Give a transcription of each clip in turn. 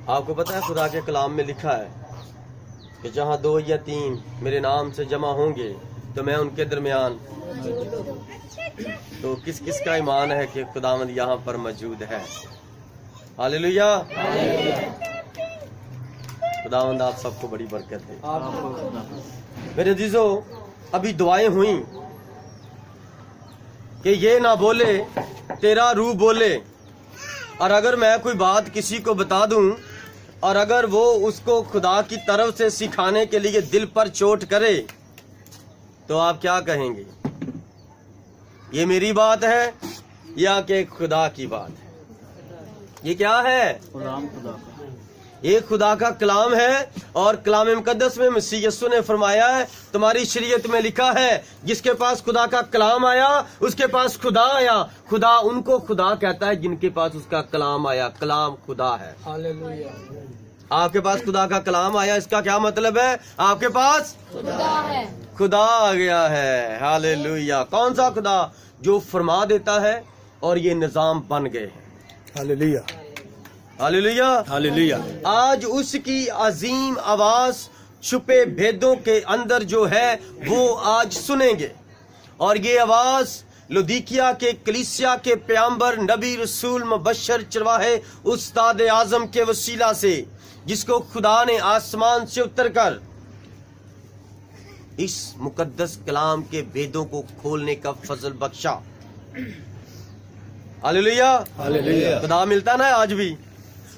आपको पता है खुदा के कलाम में लिखा है कि जहाँ 2 या 3 मेरे नाम से जमा होंगे तो मैं उनके दरमियान। तो किस किस का ईमान है कि खुदावंद यहाँ पर मौजूद है? हालेलुया। खुदावंद आप सबको बड़ी बरकत दे। मेरे अजीजों, अभी दुआएं हुई कि ये ना बोले तेरा रूह बोले, और अगर मैं कोई बात किसी को बता दूं और अगर वो उसको खुदा की तरफ से सिखाने के लिए दिल पर चोट करे तो आप क्या कहेंगे? ये मेरी बात है या कि खुदा की बात है? ये क्या है? खुदा ये खुदा का कलाम है। और कलाम मुकद्दस में मसीह यीशु ने फरमाया है, तुम्हारी शरीयत में लिखा है जिसके पास खुदा का कलाम आया उसके पास खुदा आया। खुदा उनको खुदा कहता है जिनके पास उसका कलाम आया। कलाम खुदा है। हालेलुया। आपके पास खुदा का कलाम आया, इसका क्या मतलब है? आपके पास खुदा है, खुदा आ गया है। हालेलुया। कौन सा खुदा? जो फरमा देता है और ये निजाम बन गए हैं। हालेलुया। हालेलुया। हालेलुया। आज उसकी अजीम आवाज छुपे भेदों के अंदर जो है वो आज सुनेंगे। और ये आवाज लुदीकिया के कलीसिया के प्याम्बर नबी रसूल मुबश्शिर चरवाहे उस्ताद आजम के वसीला से, जिसको खुदा ने आसमान से उतरकर इस मुकद्दस कलाम के भेदों को खोलने का फजल बख्शा। हालेलुया। हालेलुया। खुदा मिलता ना आज भी।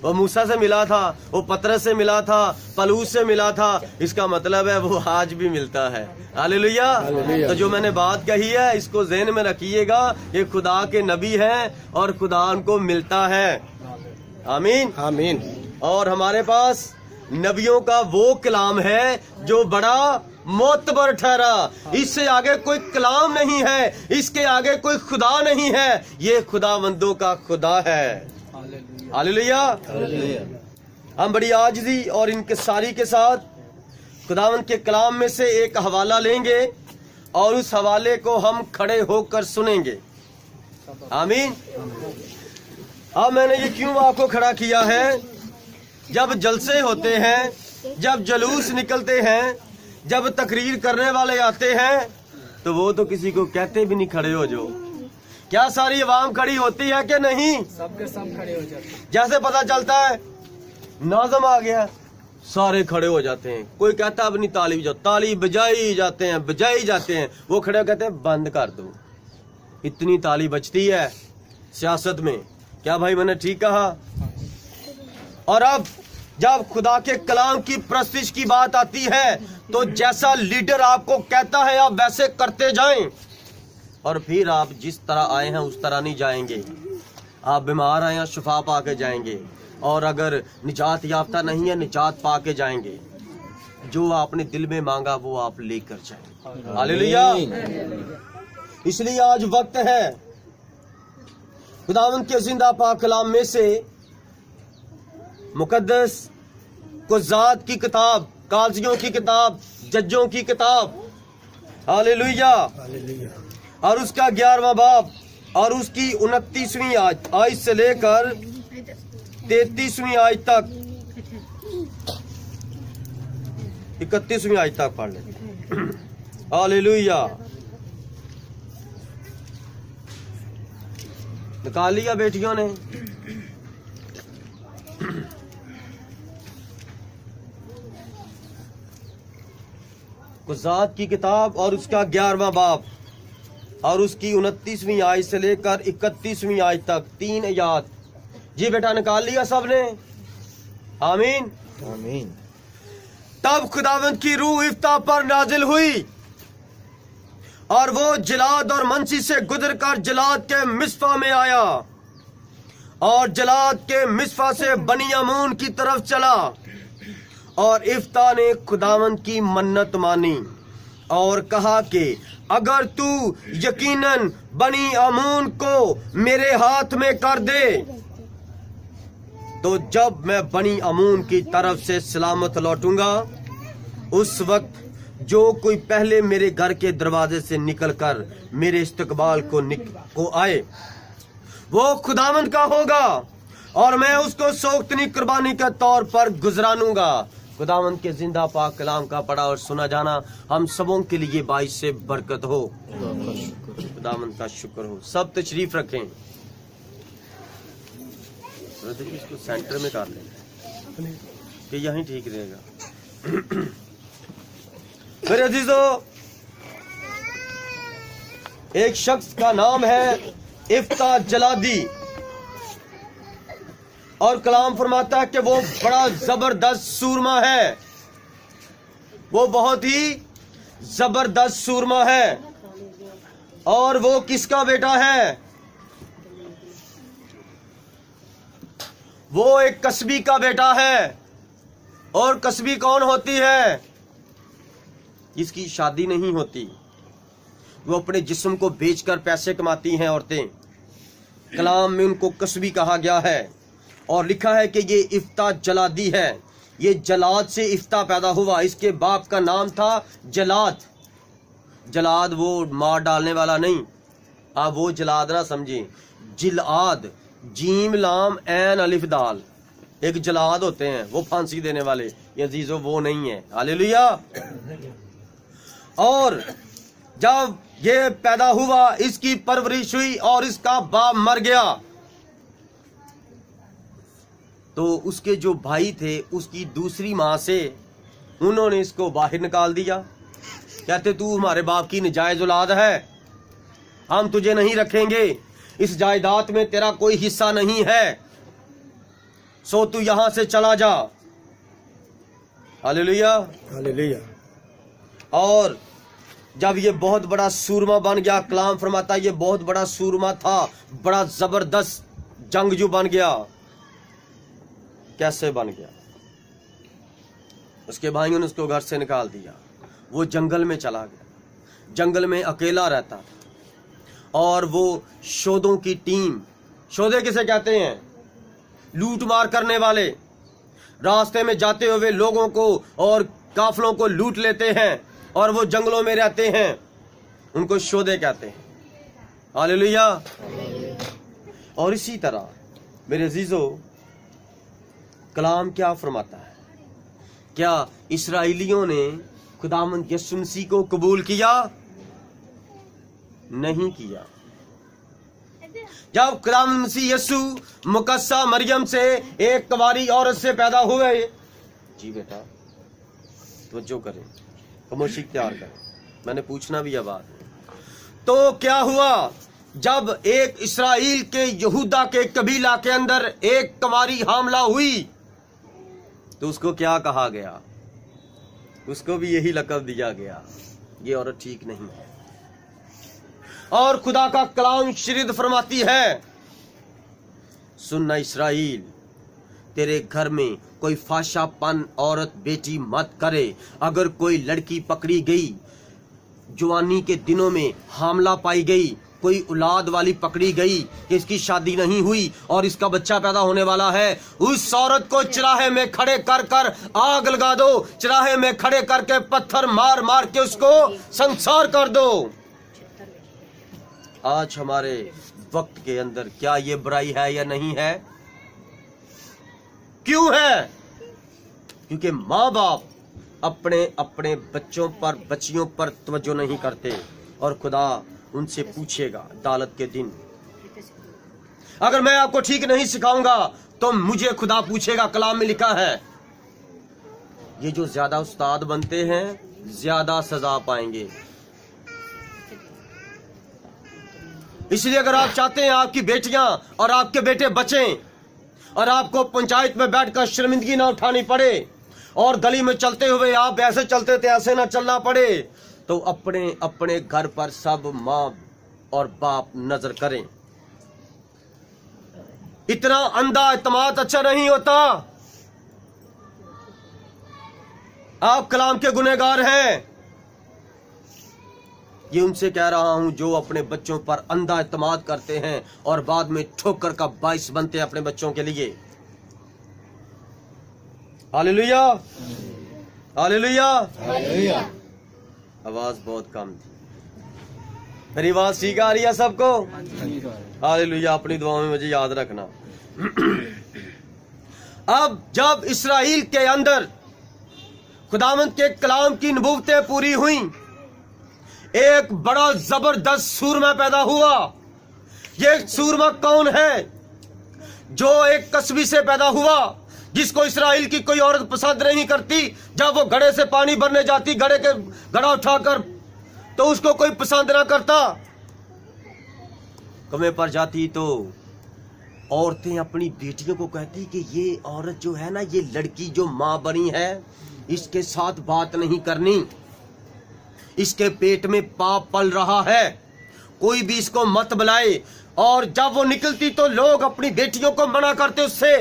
वो मूसा से मिला था, वो पतरस से मिला था, पलूस से मिला था। इसका मतलब है वो आज भी मिलता है। हालेलुया। हालेलुया। तो जो मैंने बात कही है इसको ज़हन में रखिएगा, ये खुदा के नबी हैं और खुदा उनको मिलता है। आमीन आमीन। और हमारे पास नबियों का वो कलाम है जो बड़ा मोतबर ठहरा। इससे आगे कोई कलाम नहीं है, इसके आगे कोई खुदा नहीं है। ये खुदावंदों का खुदा है। हालेलुया। हम बड़ी आजिज़ी और इनकिसारी के साथ खुदावंद के कलाम में से एक हवाला लेंगे और उस हवाले को हम खड़े होकर सुनेंगे। आमीन। अब मैंने ये क्यों आपको खड़ा किया है? जब जलसे होते हैं, जब जलूस निकलते हैं, जब तकरीर करने वाले आते हैं तो वो तो किसी को कहते भी नहीं खड़े हो जाओ। क्या सारी आवाम खड़ी होती है कि नहीं? सबके सब खड़े हो जाते हैं। जैसे पता चलता है नाज़म आ गया, सारे खड़े हो जाते हैं। कोई कहता है अपनी ताली बजाओ, ताली बजाई जाते हैं। वो खड़े कहते हैं बंद कर दो। इतनी ताली बजती है सियासत में। क्या भाई मैंने ठीक कहा? और अब जब खुदा के कलाम की प्रस्तिश की बात आती है तो जैसा लीडर आपको कहता है आप वैसे करते जाएं, और फिर आप जिस तरह आए हैं उस तरह नहीं जाएंगे। आप बीमार आए हैं शिफा पा के जाएंगे, और अगर निजात याफ्ता नहीं है निजात पा के जाएंगे। जो आपने दिल में मांगा वो आप लेकर जाएंगे। हालेलुया। इसलिए आज वक्त है खुदावंद के जिंदा पाक कलाम में से मुकद्दस कुज़ात की किताब, काजियों की किताब, जज्जों की किताब, हालेलुया, और उसका 11वां बाब और उसकी 29वीं आयत से लेकर 33वीं आयत तक, 31वीं आयत तक पढ़ लेते। हालेलुया। निकाल लिया बेटियों ने? कुज़ात की किताब और उसका 11वां बाब और उसकी 29वीं आयत से लेकर 31वीं आयत तक 3 आयत। जी बेटा निकाल लिया सबने? आमीन आमीन। तब खुदावंद की रूह इफ्ता पर नाजिल हुई और वो जलाद और मंसी से गुजरकर जलाद के मिस्फा में आया और जलाद के मिस्फा से बनी अमून की तरफ चला। और इफ्ता ने खुदावंद की मन्नत मानी और कहा कि अगर तू यकीनन बनी अमून को मेरे हाथ में कर दे तो जब मैं बनी अमून की तरफ से सलामत लौटूंगा उस वक्त जो कोई पहले मेरे घर के दरवाजे से निकलकर मेरे इस्तकबाल को आए वो खुदावंद का होगा और मैं उसको सोख्तनी कुर्बानी के तौर पर गुजरानूंगा। खुदावंद के जिंदा पाक कलाम का पढ़ा और सुना जाना हम सबों के लिए बाइस से बरकत हो। खुदावंद का शुक्र हो। सब तशरीफ रखें। इसको सेंटर में कर लें कि यहीं ठीक रहेगा। मेरे अजीजों, एक शख्स का नाम है इफ्ता जलादी और कलाम फरमाता है कि वो बड़ा जबरदस्त सूरमा है। वो बहुत ही जबरदस्त सूरमा है। और वो किसका बेटा है? वो एक कस्बी का बेटा है। और कस्बी कौन होती है? जिसकी शादी नहीं होती। वो अपने जिस्म को बेचकर पैसे कमाती हैं औरतें। कलाम में उनको कस्बी कहा गया है और लिखा है कि ये इफ्ता जलादी है। ये जलाद से इफ्ता पैदा हुआ। इसके बाप का नाम था जलाद। जलाद वो मार डालने वाला नहीं, आप वो जलाद ना समझें। जिलाद, जीम लाम ऐन अलिफ दाल, एक जलाद होते हैं वो फांसी देने वाले। ये अजीजों वो नहीं है। हालेलुया। और जब ये पैदा हुआ, इसकी परवरिश हुई और इसका बाप मर गया, तो उसके जो भाई थे उसकी दूसरी मां से उन्होंने इसको बाहर निकाल दिया। कहते तू हमारे बाप की नाजायज औलाद है, हम तुझे नहीं रखेंगे, इस जायदाद में तेरा कोई हिस्सा नहीं है, सो तू यहां से चला जा। Hallelujah hallelujah. और जब ये बहुत बड़ा सूरमा बन गया, कलाम फरमाता ये बहुत बड़ा सूरमा था, बड़ा जबरदस्त जंगजू बन गया। कैसे बन गया? उसके भाइयों ने उसको घर से निकाल दिया। वो जंगल में चला गया। जंगल में अकेला रहता था। और वो शोधों की टीम, शोधे किसे कहते हैं? लूट मार करने वाले, रास्ते में जाते हुए लोगों को और काफलों को लूट लेते हैं और वो जंगलों में रहते हैं, उनको शोधे कहते हैं। हालेलुया। और इसी तरह मेरे अजीजों, कलाम क्या फरमाता है? क्या इस्राएलियों ने खुदावंद यीशु मसीह को कबूल किया? नहीं किया। जब खुदावंद मसीह यीशु मुकस्सा मरियम से एक कुंवारी औरत से पैदा हुए, जी बेटा तवज्जो करें, खामोशी इख्तियार करें, मैंने पूछना भी है बात। तो क्या हुआ? जब एक इस्राएल के यहूदा के कबीला के अंदर एक कुंवारी हामला हुई, तो उसको क्या कहा गया? उसको भी यही लक़ब दिया गया, ये औरत ठीक नहीं है। और खुदा का कलाम शरीद फरमाती है, सुनना इस्राएल, तेरे घर में कोई फाशापन औरत बेटी मत करे। अगर कोई लड़की पकड़ी गई, जवानी के दिनों में हामला पाई गई, कोई औलाद वाली पकड़ी गई कि इसकी शादी नहीं हुई और इसका बच्चा पैदा होने वाला है, उस औरत को चराहे में खड़े कर कर आग लगा दो। चराहे में खड़े करके पत्थर मार मार के उसको संसार कर दो। आज हमारे वक्त के अंदर क्या ये बुराई है या नहीं है? क्यों है? क्योंकि माँ बाप अपने अपने बच्चों पर, बच्चियों पर तवज्जो नहीं करते और खुदा उनसे पूछेगा अदालत के दिन। अगर मैं आपको ठीक नहीं सिखाऊंगा तो मुझे खुदा पूछेगा। कलाम में लिखा है, ये जो ज्यादा उस्ताद बनते हैं ज्यादा सजा पाएंगे। इसलिए अगर आप चाहते हैं आपकी बेटियां और आपके बेटे बचें और आपको पंचायत में बैठकर शर्मिंदगी ना उठानी पड़े और गली में चलते हुए आप ऐसे चलते थे ऐसे ना चलना पड़े, तो अपने अपने घर पर सब माँ और बाप नजर करें। इतना अंधा इत्मीनान अच्छा नहीं होता। आप कलाम के गुनहगार हैं। ये उनसे कह रहा हूं जो अपने बच्चों पर अंधा इत्मीनान करते हैं और बाद में ठोकर का बाइस बनते हैं अपने बच्चों के लिए। Hallelujah hallelujah hallelujah. आवाज बहुत कम थी, मेरी आवाज ठीक आ रही है सबको? हालेलुया। अपनी दुआओं में मुझे याद रखना। अब जब इस्राएल के अंदर खुदावंद के कलाम की नबूवतें पूरी हुई, एक बड़ा जबरदस्त सूरमा पैदा हुआ। ये सूरमा कौन है? जो एक कस्बी से पैदा हुआ, जिसको इस्राएल की कोई औरत पसंद नहीं करती। जब वो घड़े से पानी भरने जाती, घड़ा उठाकर, तो उसको कोई पसंद ना करता। कुएं पर जाती तो औरतें अपनी बेटियों को कहती कि ये औरत जो है ना, ये लड़की जो मां बनी है, इसके साथ बात नहीं करनी, इसके पेट में पाप पल रहा है, कोई भी इसको मत बुलाए। और जब वो निकलती तो लोग अपनी बेटियों को मना करते उससे।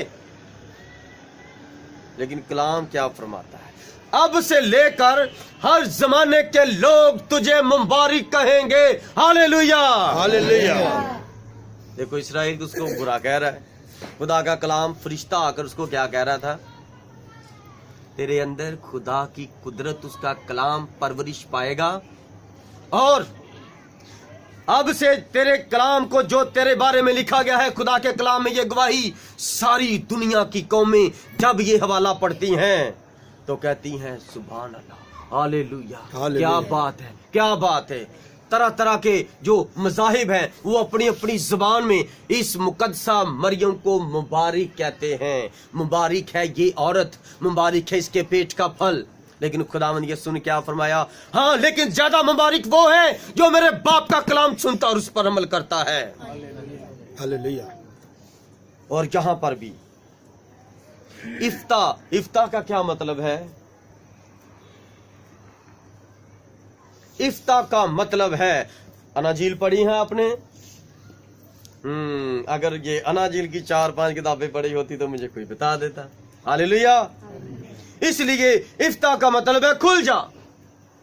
लेकिन कलाम क्या फरमाता है? अब से लेकर हर जमाने के लोग तुझे मुबारक कहेंगे। Hallelujah, hallelujah. देखो, इस्राएल उसको बुरा कह रहा है। खुदा का कलाम फरिश्ता आकर उसको क्या कह रहा था? तेरे अंदर खुदा की कुदरत, उसका कलाम परवरिश पाएगा, और अब से तेरे कलाम को, जो तेरे बारे में लिखा गया है खुदा के कलाम में, ये गवाही सारी दुनिया की कौमें जब ये हवाला पढ़ती हैं तो कहती हैं सुभान अल्लाह, हालेलुया। क्या बात है, क्या बात है। तरह तरह के जो मज़ाहिब हैं वो अपनी अपनी जुबान में इस मुकद्दसा मरियम को मुबारक कहते हैं। मुबारक है ये औरत, मुबारक है इसके पेट का फल। लेकिन खुदावंद यीशु ने क्या फरमाया? हाँ, लेकिन ज्यादा मुबारक वो है जो मेरे बाप का कलाम सुनता और उस पर अमल करता है। हालेलुया। और यहां पर भी इफ्ता का क्या मतलब है? इफ्ता का मतलब है, अनाजील पढ़ी है आपने? अगर ये अनाजील की 4-5 किताबें पढ़ी होती तो मुझे कोई बता देता। हालेलुया। इसलिए इफ्ता का मतलब है खुल जा।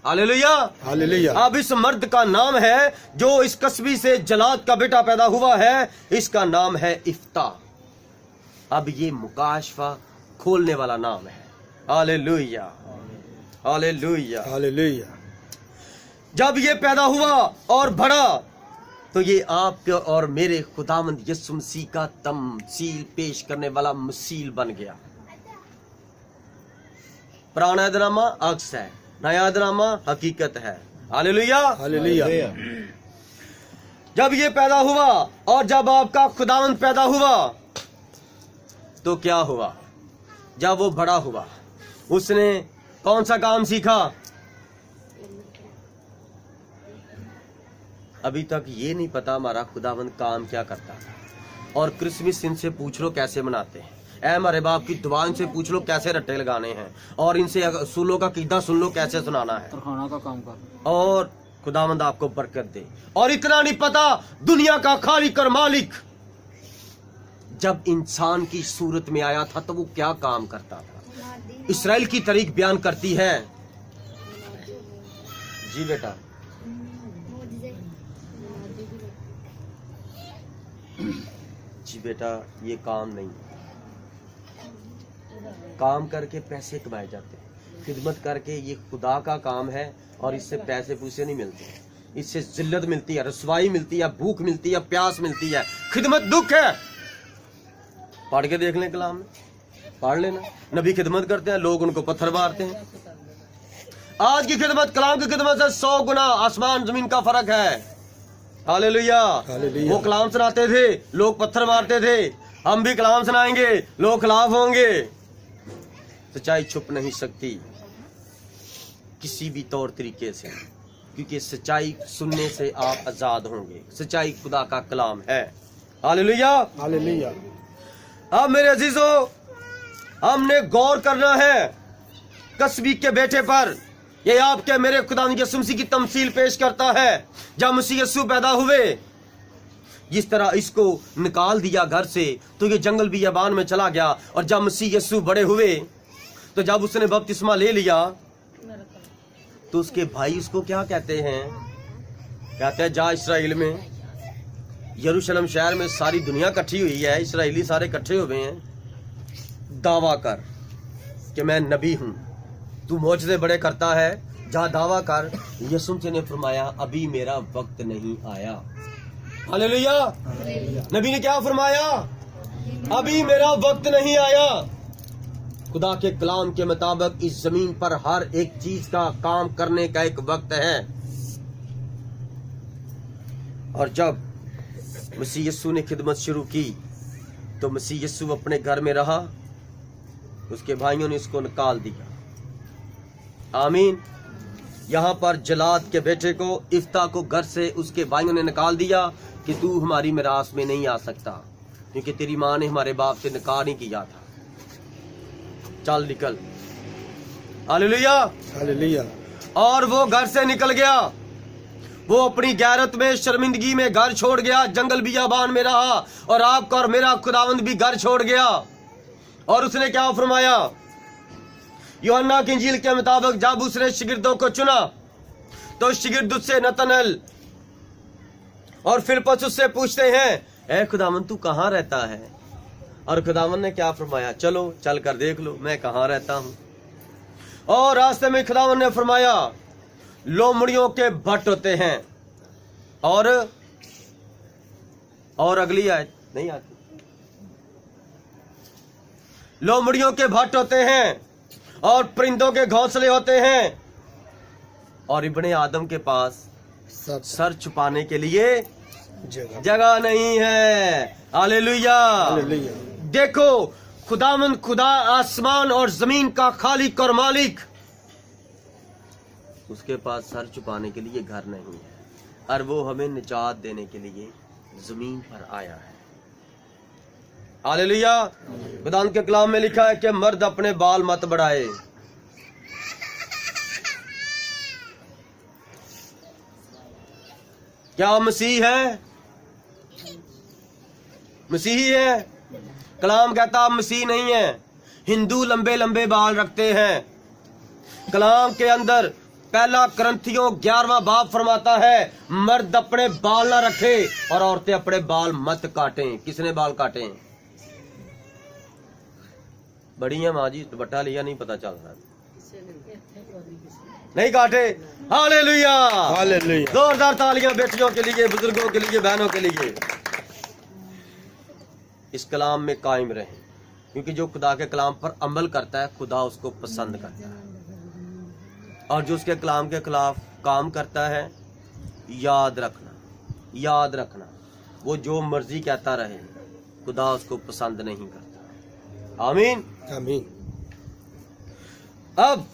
Hallelujah, hallelujah. अब इस मर्द का नाम है जो इस कस्बी से जलाद का बेटा पैदा हुआ है, इसका नाम है इफ्ता। अब ये मुकाशफा खोलने वाला नाम है। Hallelujah, hallelujah, hallelujah. जब ये पैदा हुआ और बढ़ा तो ये आपके और मेरे खुदावंद यीशु मसीह का तमसील पेश करने वाला मसील बन गया। पुराना यदनामा अक्स है, नया यदनामा हकीकत है। Hallelujah, hallelujah. जब ये पैदा हुआ और जब आपका खुदावंद पैदा हुआ तो क्या हुआ? जब वो बड़ा हुआ, उसने कौन सा काम सीखा? अभी तक ये नहीं पता हमारा खुदावंद काम क्या करता था। और क्रिसमस इनसे पूछ लो कैसे मनाते हैं, ऐ हमारे बाप की दुआ इनसे पूछ लो कैसे रट्टे लगाने हैं, और इनसे सुन लो का कीदा सुन लो कैसे सुनाना है, तरखाना का काम कर। और खुदावंद आपको बरकत दे। और इतना नहीं पता दुनिया का खालिक और मालिक जब इंसान की सूरत में आया था तो वो क्या काम करता था। इस्राएल की तारीख बयान करती है। जी बेटा, जी बेटा, ये काम नहीं, काम करके पैसे कमाए जाते हैं, खिदमत करके ये खुदा का काम है और इससे पैसे पूसे नहीं मिलते। इससे जिल्लत मिलती है, रसवाई मिलती है, भूख मिलती है, प्यास मिलती है। खिदमत दुख है। पढ़ के देख लें कलाम में, पढ़ लेना। नबी खिदमत करते हैं, लोग उनको पत्थर मारते हैं। आज की खिदमत कलाम की खिदमत से 100 गुना आसमान जमीन का फर्क है। हालेलुया। वो कलाम सुनाते थे, लोग पत्थर मारते थे। हम भी कलाम सुनाएंगे, लोग खिलाफ होंगे। सच्चाई छुप नहीं सकती किसी भी तौर तरीके से, क्योंकि सच्चाई सुनने से आप आजाद होंगे। सच्चाई खुदा का कलाम है। Hallelujah, hallelujah. अब मेरे अजीजों, हमने गौर करना है कस्बी के बेटे पर। ये आपके मेरे खुदा यीशु मसीह की तमसील पेश करता है। जब मसीह यीशु पैदा हुए, जिस तरह इसको निकाल दिया घर से तो ये जंगल बियाबान में चला गया। और जब मसीह यीशु बड़े हुए तो जब उसने बपतिस्मा ले लिया तो उसके भाई उसको क्या कहते हैं? कहते हैं जा इस्राएल में, यरूशलेम शहर में सारी दुनिया इकट्ठी हुई है, इस्राएली सारे इकट्ठे हुए हैं, दावा कर कि मैं नबी हूं, तू मौजज़े बड़े करता है, जा दावा कर। यीशु मसीह ने फरमाया अभी मेरा वक्त नहीं आया। हालेलुया। नबी ने क्या फरमाया? अभी मेरा वक्त नहीं आया। खुदा के कलाम के मुताबिक इस जमीन पर हर एक चीज का काम करने का एक वक्त है। और जब मसीह यीशु ने खिदमत शुरू की तो मसीह यीशु अपने घर में रहा, उसके भाइयों ने उसको निकाल दिया। आमीन। यहाँ पर जलाद के बेटे को, इफ्ता को घर से उसके भाइयों ने निकाल दिया कि तू हमारी मिरास में नहीं आ सकता, क्योंकि तेरी माँ ने हमारे बाप से निकाह नहीं किया था। चल निकल। Hallelujah, hallelujah. और वो घर से निकल गया। वो अपनी गैरत में, शर्मिंदगी में घर छोड़ गया, जंगल बियाबान में रहा। और आपका और मेरा खुदावंद भी घर छोड़ गया। और उसने क्या फरमाया? यूहन्ना की इंजील के मुताबिक जब उसने शिगिर्दों को चुना तो शिगिर्द उससे नतनएल और फिलिप्पुस उससे पूछते हैं, ऐ खुदावंद तू कहाँ रहता है? और खुदावंद ने क्या फरमाया? चलो चल कर देख लो मैं कहाँ रहता हूं। और रास्ते में खुदावंद ने फरमाया, लोमड़ियों के भट्ट होते हैं। और अगली आयत नहीं आती। लोमड़ियों के भट्ट होते हैं और परिंदों के घोंसले होते हैं, और इब्ने आदम के पास सर छुपाने के लिए जगह नहीं है। Hallelujah, hallelujah. देखो, खुदावंद खुदा आसमान और जमीन का खालिक और मालिक, उसके पास सर छुपाने के लिए घर नहीं है, और वो हमें निजात देने के लिए जमीन पर आया है। हालेलुया। खुदा के कलाम में लिखा है कि मर्द अपने बाल मत बढ़ाए। क्या मसीह है? मसीही है? कलाम कहता आप मसीह नहीं है। हिंदू लंबे लंबे बाल रखते हैं। कलाम के अंदर पहला करंथियों 11वां बाब फरमाता है, मर्द अपने बाल ना रखे और औरतें अपने बाल मत काटें। किसने बाल काटे? बड़ी है माँ जी, दुपट्टा लिया नहीं पता चल रहा, नहीं काटे। Hallelujah, hallelujah. जोरदार तालियां बेटियों के लिए, बुजुर्गों के लिए, बहनों के लिए। इस कलाम में कायम रहें, क्योंकि जो खुदा के कलाम पर अमल करता है खुदा उसको पसंद करता है, और जो उसके कलाम के खिलाफ काम करता है, याद रखना वो जो मर्जी कहता रहे, खुदा उसको पसंद नहीं करता। आमीन, आमीन। अब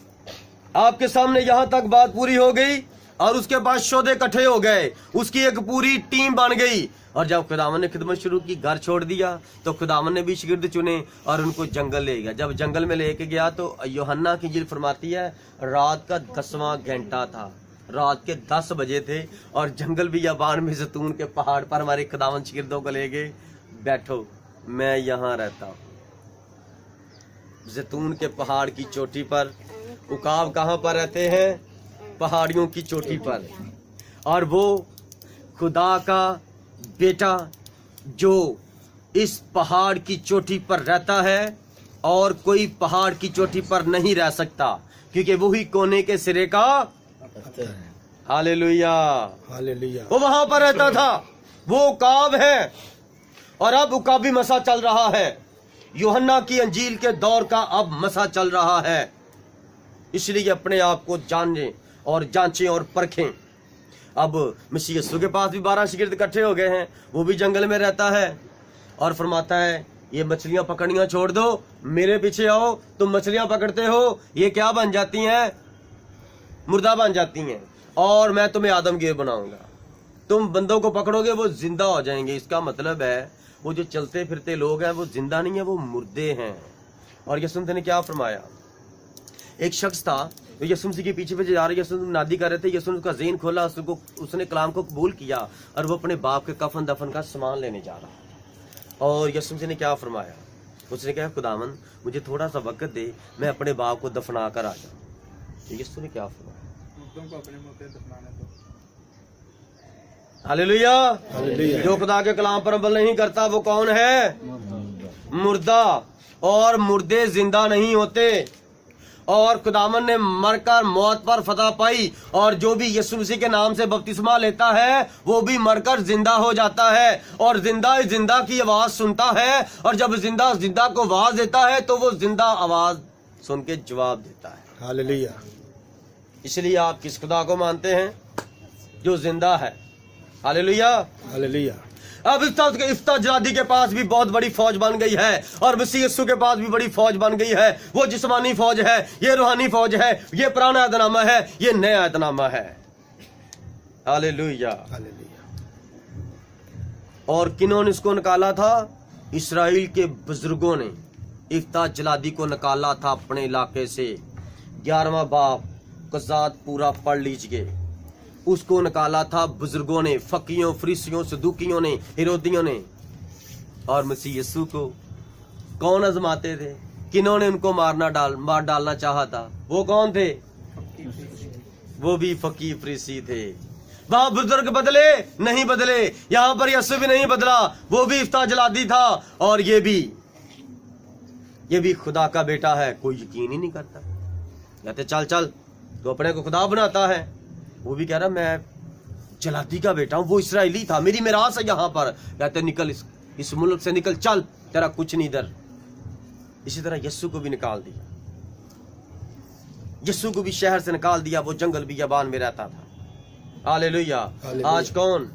आपके सामने यहां तक बात पूरी हो गई, और उसके बाद शोधे इकट्ठे हो गए, उसकी एक पूरी टीम बन गई। और जब खुदावन ने खिदमत शुरू की, घर छोड़ दिया, तो खुदावन ने भी शिगिर्द चुने और उनको जंगल ले गया। जब जंगल में लेके गया तो यूहन्ना की इंजील फरमाती है, रात का 10वां घंटा था, रात के 10 बजे थे, और जंगल बियाबान में जैतून के पहाड़ पर हमारे खुदावन शिगिर्दों को ले गए, बैठो मैं यहाँ रहता हूँ। जैतून के पहाड़ की चोटी पर। उकाब कहाँ पर रहते हैं? पहाड़ियों की चोटी पर। और वो खुदा का बेटा जो इस पहाड़ की चोटी पर रहता है, और कोई पहाड़ की चोटी पर नहीं रह सकता, क्योंकि वो ही कोने के सिरे का। Hallelujah, hallelujah. वो वहां पर रहता था। वो उकाब है, और अब उकाबी मसा चल रहा है। यूहन्ना की अंजील के दौर का अब मसा चल रहा है। इसलिए अपने आप को जाने और जांचें और परखें। अब मसीह यीशु के पास भी 12 शिगिर्द इकट्ठे हो गए हैं, वो भी जंगल में रहता है, और फरमाता है, ये मछलियां पकड़नियां छोड़ दो, मेरे पीछे आओ। तुम मछलियां पकड़ते हो, ये क्या बन जाती हैं? मुर्दा बन जाती हैं, और मैं तुम्हें आदमगीर बनाऊंगा। तुम बंदों को पकड़ोगे, वो जिंदा हो जाएंगे। इसका मतलब है वो जो चलते फिरते लोग हैं वो जिंदा नहीं है, वो मुर्दे हैं। और यीशु ने क्या फरमाया? एक शख्स था तो यीशु मसीह के पीछे पीछे जा रहे, यीशु नादी कर रहे थे। यीशु ने उसका ज़हन खोला, उसने कलाम को कबूल किया, और वो अपने बाप के कफन दफन का सामान लेने जा रहा था। और यीशु मसीह ने क्या फरमाया? उसने कहा, खुदावन मुझे थोड़ा सा वक्त दे, मैं अपने बाप को दफना कर आ जाऊं। यीशु ने क्या फरमाया? Hallelujah, hallelujah. जो खुदा के कलाम पर अमल नहीं करता वो कौन है? मुर्दा। और मुर्दे जिंदा नहीं होते। और खुदावन ने मरकर मौत पर फतह पाई, और जो भी यीशु मसीह के नाम से बपतिस्मा लेता है वो भी मरकर जिंदा हो जाता है, और जिंदा जिंदा की आवाज सुनता है, और जब जिंदा जिंदा को आवाज देता है तो वो जिंदा आवाज सुन के जवाब देता है। हालेलुया। इसलिए आप किस खुदा को मानते हैं? जो जिंदा है। हालेलुया। हालेलुया। अब इफ्ता जलादी के पास भी बहुत बड़ी फौज बन गई है, और मसीह यीशु के पास भी बड़ी फौज बन गई है। वो जिस्मानी फौज है, ये रूहानी फौज है, ये पुराना अहदनामा है, ये नया अहदनामा है। हालेलुया। हालेलुया। और किन्होंने इसको निकाला था? इस्राएल के बुजुर्गों ने इफ्ता जलादी को निकाला था अपने इलाके से। 11वां बाब कज़ात पूरा पढ़ लीजिए। उसको निकाला था बुजुर्गों ने, फकीयों, फरीसियों, सदूकियों ने, हेरोदियों ने। और मसीह यीशु को कौन आजमाते थे? किन्होंने उनको मार डालना चाहा था? वो कौन थे? वो भी फकीर फरीसी थे। वहां बुजुर्ग बदले नहीं बदले, यहाँ पर यीशु भी नहीं बदला, वो भी इफ्ता जलादी था, और ये भी खुदा का बेटा है। कोई यकीन ही नहीं करता। कहते चल चल, तो अपने को खुदा बनाता है। वो भी कह रहा मैं जलादी का बेटा हूं, वो इस्राएली था, मेरी मिरास है यहाँ पर। कहते निकल इस मुल्क से निकल, चल तेरा कुछ नहीं इधर। इसी तरह यीशु को भी निकाल दिया, यीशु को भी शहर से निकाल दिया। वो जंगल बियाबान में रहता था। हालेलुया। आज कौन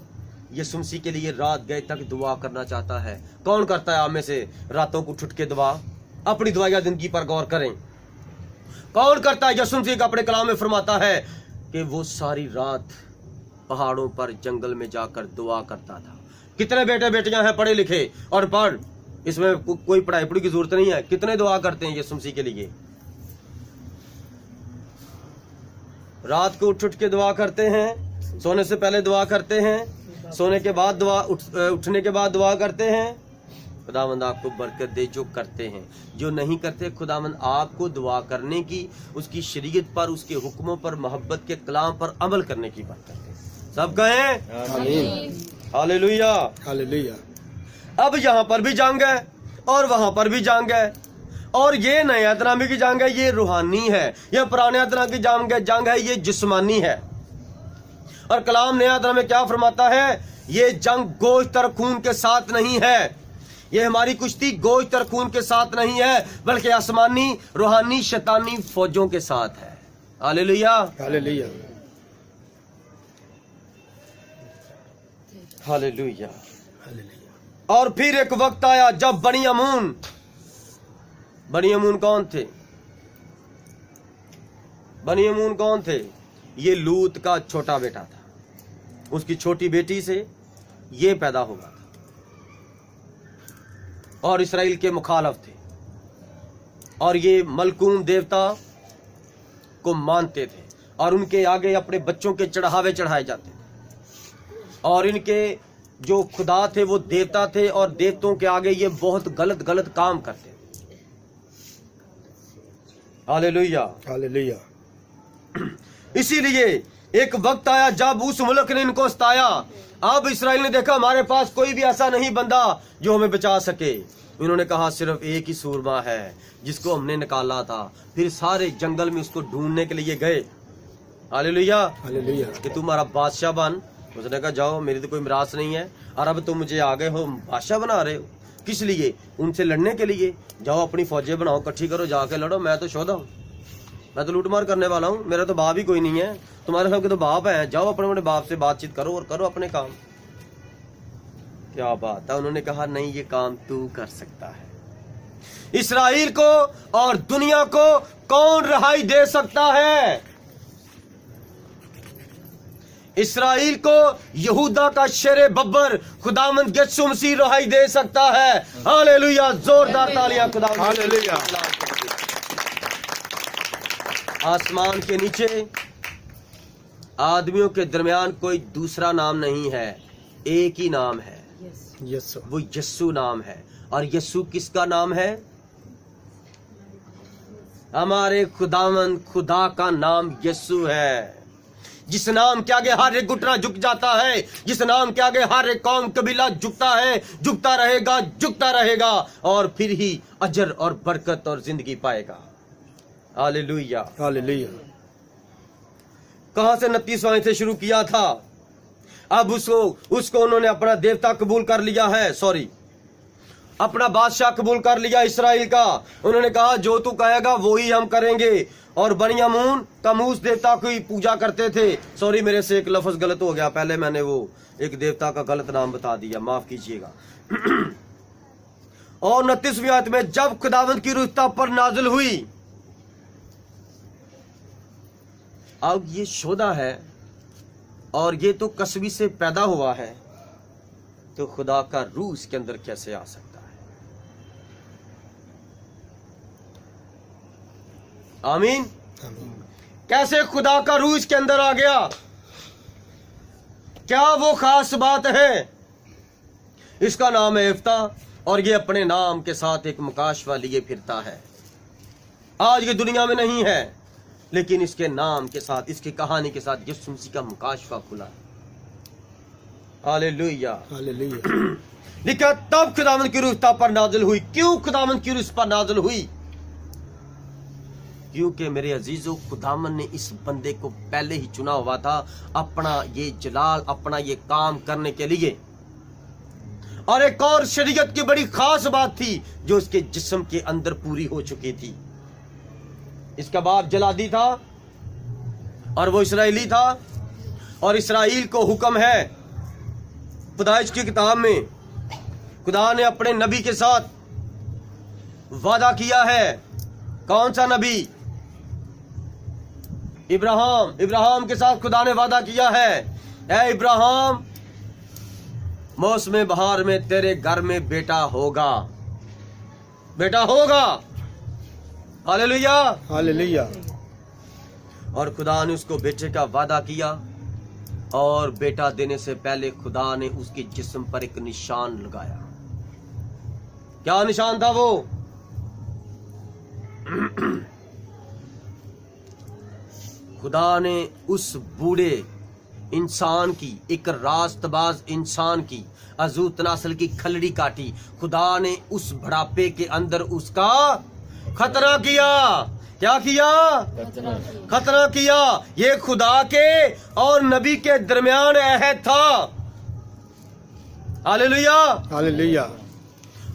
यीशु मसीह के लिए रात गए तक दुआ करना चाहता है? कौन करता है आप में से रातों को उठ के दुआ? अपनी दुआया जिंदगी पर गौर करें। कौन करता है? यीशु मसीह अपने कलाम में फरमाता है कि वो सारी रात पहाड़ों पर जंगल में जाकर दुआ करता था। कितने बेटे बेटियां हैं पढ़े लिखे और पढ़, इसमें कोई पढ़ाई पढ़ी की जरूरत नहीं है। कितने दुआ करते हैं यीशु मसीह के लिए? रात को उठ के दुआ करते हैं, सोने से पहले दुआ करते हैं, सोने के बाद दुआ, उठने के बाद दुआ करते हैं। खुदावंद आपको बरकत दे जो करते हैं। जो नहीं करते, खुदावंद आपको दुआ करने की, उसकी शरीयत पर, उसके हुक्मों पर, मोहब्बत के कलाम पर अमल करने की बात करते हैं। सब कहें आमीन। हालेलुया। हालेलुया। अब यहाँ पर भी जंग है और वहां पर भी जंग है, और ये नए अहदनामे की जंग है, ये रूहानी है। ये पुराने अहदनामे की जंग है, ये जिस्मानी है। और कलाम नया अहदनामे क्या फरमाता है? ये जंग गोश्त और खून के साथ नहीं है। ये हमारी कुश्ती गोश्त और खून के साथ नहीं है, बल्कि आसमानी, रूहानी, शैतानी फौजों के साथ है। हालेलुया। हालेलुया। हालेलुया। हालेलुया। और फिर एक वक्त आया जब बनी अमून कौन थे? बनी अमून कौन थे? ये लूत का छोटा बेटा था। उसकी छोटी बेटी से ये पैदा हुआ था, और इस्राएल के मुखालफ थे, और ये मलकूम देवता को मानते थे, और उनके आगे अपने बच्चों के चढ़ावे चढ़ाए जाते थे। और इनके जो खुदा थे वो देवता थे, और देवताओं के आगे ये बहुत गलत काम करते थे। हालेलुया। हालेलुया। इसीलिए एक वक्त आया जब उस मुल्क ने इनको सताया। अब इस्राएल ने देखा हमारे पास कोई भी ऐसा नहीं बंदा जो हमें बचा सके। इन्होंने कहा सिर्फ एक ही सूरमा है जिसको हमने निकाला था। फिर सारे जंगल में उसको ढूंढने के लिए गए। हालेलुया। हालेलुया। कि तुम हमारा बादशाह बन। उसने कहा जाओ, मेरी तो कोई मिरास नहीं है, और अब तुम मुझे आ गए हो, बादशाह बना रहे हो। किस लिए? उनसे लड़ने के लिए। जाओ अपनी फौजें बनाओ, इकट्ठी करो, जाके लड़ो। मैं तो शोधा हूँ, मैं तो लूटमार करने वाला हूँ, मेरा तो बाप ही कोई नहीं है, तुम्हारे सबके तो बाप है। जाओ अपने अपने बाप से बातचीत करो और करो अपने काम। क्या बात है। उन्होंने कहा नहीं, ये काम तू कर सकता है। इस्राएल को और दुनिया को कौन रिहाई दे सकता है? इस्राएल को यहूदा का शेरे बब्बर खुदावंद यीशु मसीह रिहाई दे सकता है। हालेलुया। जोरदार तालियां खुदावंद। हालेलुया। आसमान के नीचे आदमियों के दरमियान कोई दूसरा नाम नहीं है, एक ही नाम है, यीशु। वो यीशु नाम है। और यीशु किसका नाम है? हमारे खुदावंद खुदा का नाम यीशु है। जिस नाम के आगे हर एक घुटना झुक जाता है, जिस नाम के आगे हर एक कौम कबीला झुकता है, झुकता रहेगा, और फिर ही अजर और बरकत और जिंदगी पाएगा। हालेलुया। हालेलुया। कहां से 29वां से शुरू किया था, अब उसको उन्होंने अपना देवता कबूल कर लिया है, सॉरी अपना बादशाह कबूल कर लिया इस्राएल का। उन्होंने कहा जो तू कहेगा वो ही हम करेंगे। और बनियामून कमूस देवता की पूजा करते थे। सॉरी मेरे से एक लफ्ज गलत हो गया, पहले मैंने वो एक देवता का गलत नाम बता दिया, माफ कीजिएगा। और 29वीं आयत में जब खुदावंद की रूह पर नाजिल हुई, अब ये शोधा है और ये तो कसबी से पैदा हुआ है, तो खुदा का रूह इसके अंदर कैसे आ सकता है? आमीन। कैसे खुदा का रूह इसके अंदर आ गया? क्या वो खास बात है? इसका नाम है इफ्ता और ये अपने नाम के साथ एक मुकाशवा लिए फिरता है। आज की दुनिया में नहीं है, लेकिन इसके नाम के साथ, इसकी कहानी के साथ यीशु मसीह का मुकाशवा खुला। हालेलुया। हालेलुया। लिखा तब खुदावंद की रूह पर नाजिल हुई। क्यों खुदावंद की रूह इस पर नाजिल हुई? क्योंकि मेरे अजीजों, खुदावंद ने इस बंदे को पहले ही चुना हुआ था अपना ये जलाल, अपना ये काम करने के लिए। और एक और शरीयत की बड़ी खास बात थी जो उसके जिस्म के अंदर पूरी हो चुकी थी। इसका बाप जलादी था और वो इस्राएली था, और इस्राएल को हुक्म है पैदाइश की किताब में, खुदा ने अपने नबी के साथ वादा किया है। कौन सा नबी? इब्राहिम के साथ खुदा ने वादा किया है, ऐ इब्राहिम, मौसम बहार में तेरे घर में बेटा होगा, बेटा होगा। हालेलुया। हालेलुया। और खुदा ने उसको बेटे का वादा किया, और बेटा देने से पहले खुदा ने उसके जिस्म पर एक निशान लगाया। क्या निशान था वो? खुदा ने उस बूढ़े इंसान की, एक रास्तबाज इंसान की अजूत नस्ल की खलड़ी काटी। खुदा ने उस बुढ़ापे के अंदर उसका खतना किया। क्या किया? खतना किया। ये खुदा के और नबी के दरमियान अहद था। हालेलुया। हालेलुया।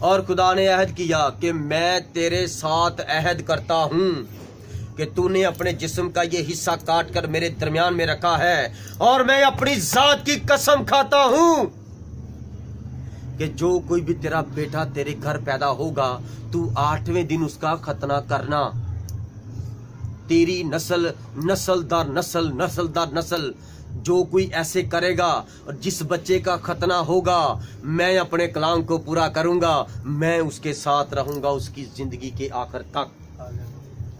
और खुदा ने अहद किया कि मैं तेरे साथ अहद करता हूं कि तूने अपने जिस्म का ये हिस्सा काट कर मेरे दरमियान में रखा है, और मैं अपनी जात की कसम खाता हूं कि जो कोई भी तेरा बेटा तेरे घर पैदा होगा, तू 8वें दिन उसका खतना करना। तेरी नस्ल, नस्ल दर नस्ल, नस्ल दर नस्ल, जो कोई ऐसे करेगा और जिस बच्चे का खतना होगा, मैं अपने कलाम को पूरा करूंगा, मैं उसके साथ रहूंगा उसकी जिंदगी के आखिर तक।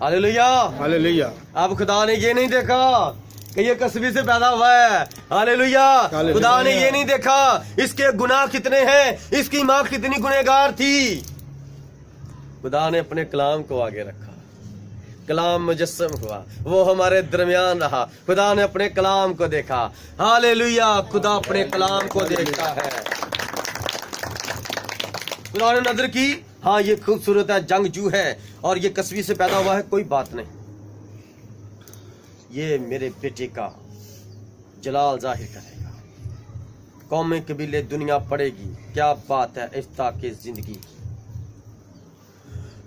हालेलुया। हालेलुया। अब खुदा ने ये नहीं देखा कि ये कसबी से पैदा हुआ है। हालेलुया। खुदा ने ये नहीं देखा इसके गुनाह कितने हैं, इसकी माँ कितनी गुनहगार थी। खुदा ने अपने कलाम को आगे रखा, कलाम मुजस्सम हुआ, वो हमारे दरमियान रहा। खुदा ने अपने कलाम को देखा। हालेलुया। खुदा अपने कलाम को देखता है। खुदा ने नजर की, हाँ ये खूबसूरत है, जंगजू है और ये कसबी से पैदा हुआ है, कोई बात नहीं, ये मेरे बेटे का जलाल जाहिर करेगा, कौमें कबीले दुनिया पड़ेगी। क्या बात है इफ्ता की जिंदगी की।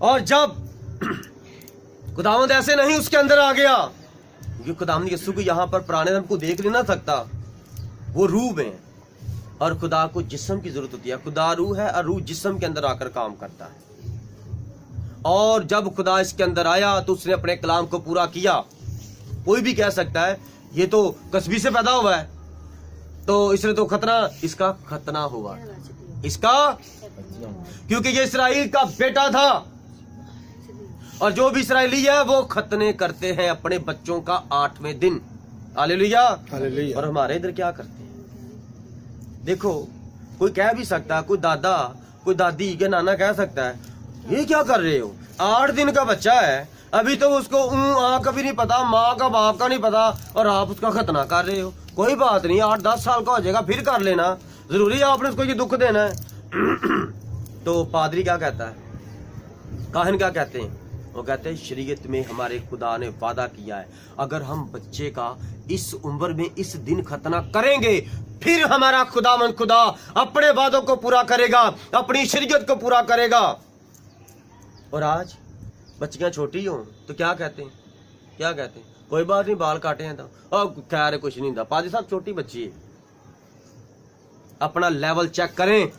और जब खुदावंद ऐसे नहीं उसके अंदर आ गया, क्योंकि खुदावंद यीशु को यहाँ पर पुराने नाम को देख नहीं ना सकता, वो रूह में, और खुदा को जिस्म की जरूरत होती है। खुदा रूह है और रूह जिस्म के अंदर आकर काम करता है। और जब खुदा इसके अंदर आया तो उसने अपने कलाम को पूरा किया। कोई भी कह सकता है ये तो कसबी से पैदा हुआ है, तो इसने तो खतना, इसका खतना हुआ, इसका, क्योंकि ये इस्राएल का बेटा था। और जो भी इस्राएली है वो खतने करते हैं अपने बच्चों का 8वें दिन। हालेलुया। हालेलुया। और हमारे इधर क्या करते हैं? देखो, कोई कह भी सकता है, कोई दादा, कोई दादी के नाना कह सकता है ये क्या कर रहे हो, 8 दिन का बच्चा है, अभी तो उसको आँ का भी नहीं पता, माँ का बाप का नहीं पता, और आप उसका खतना कर रहे हो। कोई बात नहीं, 8-10 साल का हो जाएगा फिर कर लेना, जरूरी है आपने उसको ये दुख देना है? तो पादरी क्या कहता है, काहिन क्या कहते हैं? वो कहते हैं शरीयत में हमारे खुदा ने वादा किया है, अगर हम बच्चे का इस उम्र में इस दिन खतना करेंगे फिर हमारा खुदावंद खुदा अपने वादों को पूरा करेगा, अपनी शरीयत को पूरा करेगा। और आज बच्चियां छोटी हो तो क्या कहते हैं, क्या कहते हैं, कोई बात नहीं बाल काटे हैं तो खैर कुछ नहीं था। पाजी साहब छोटी बच्ची है, अपना लेवल चेक करें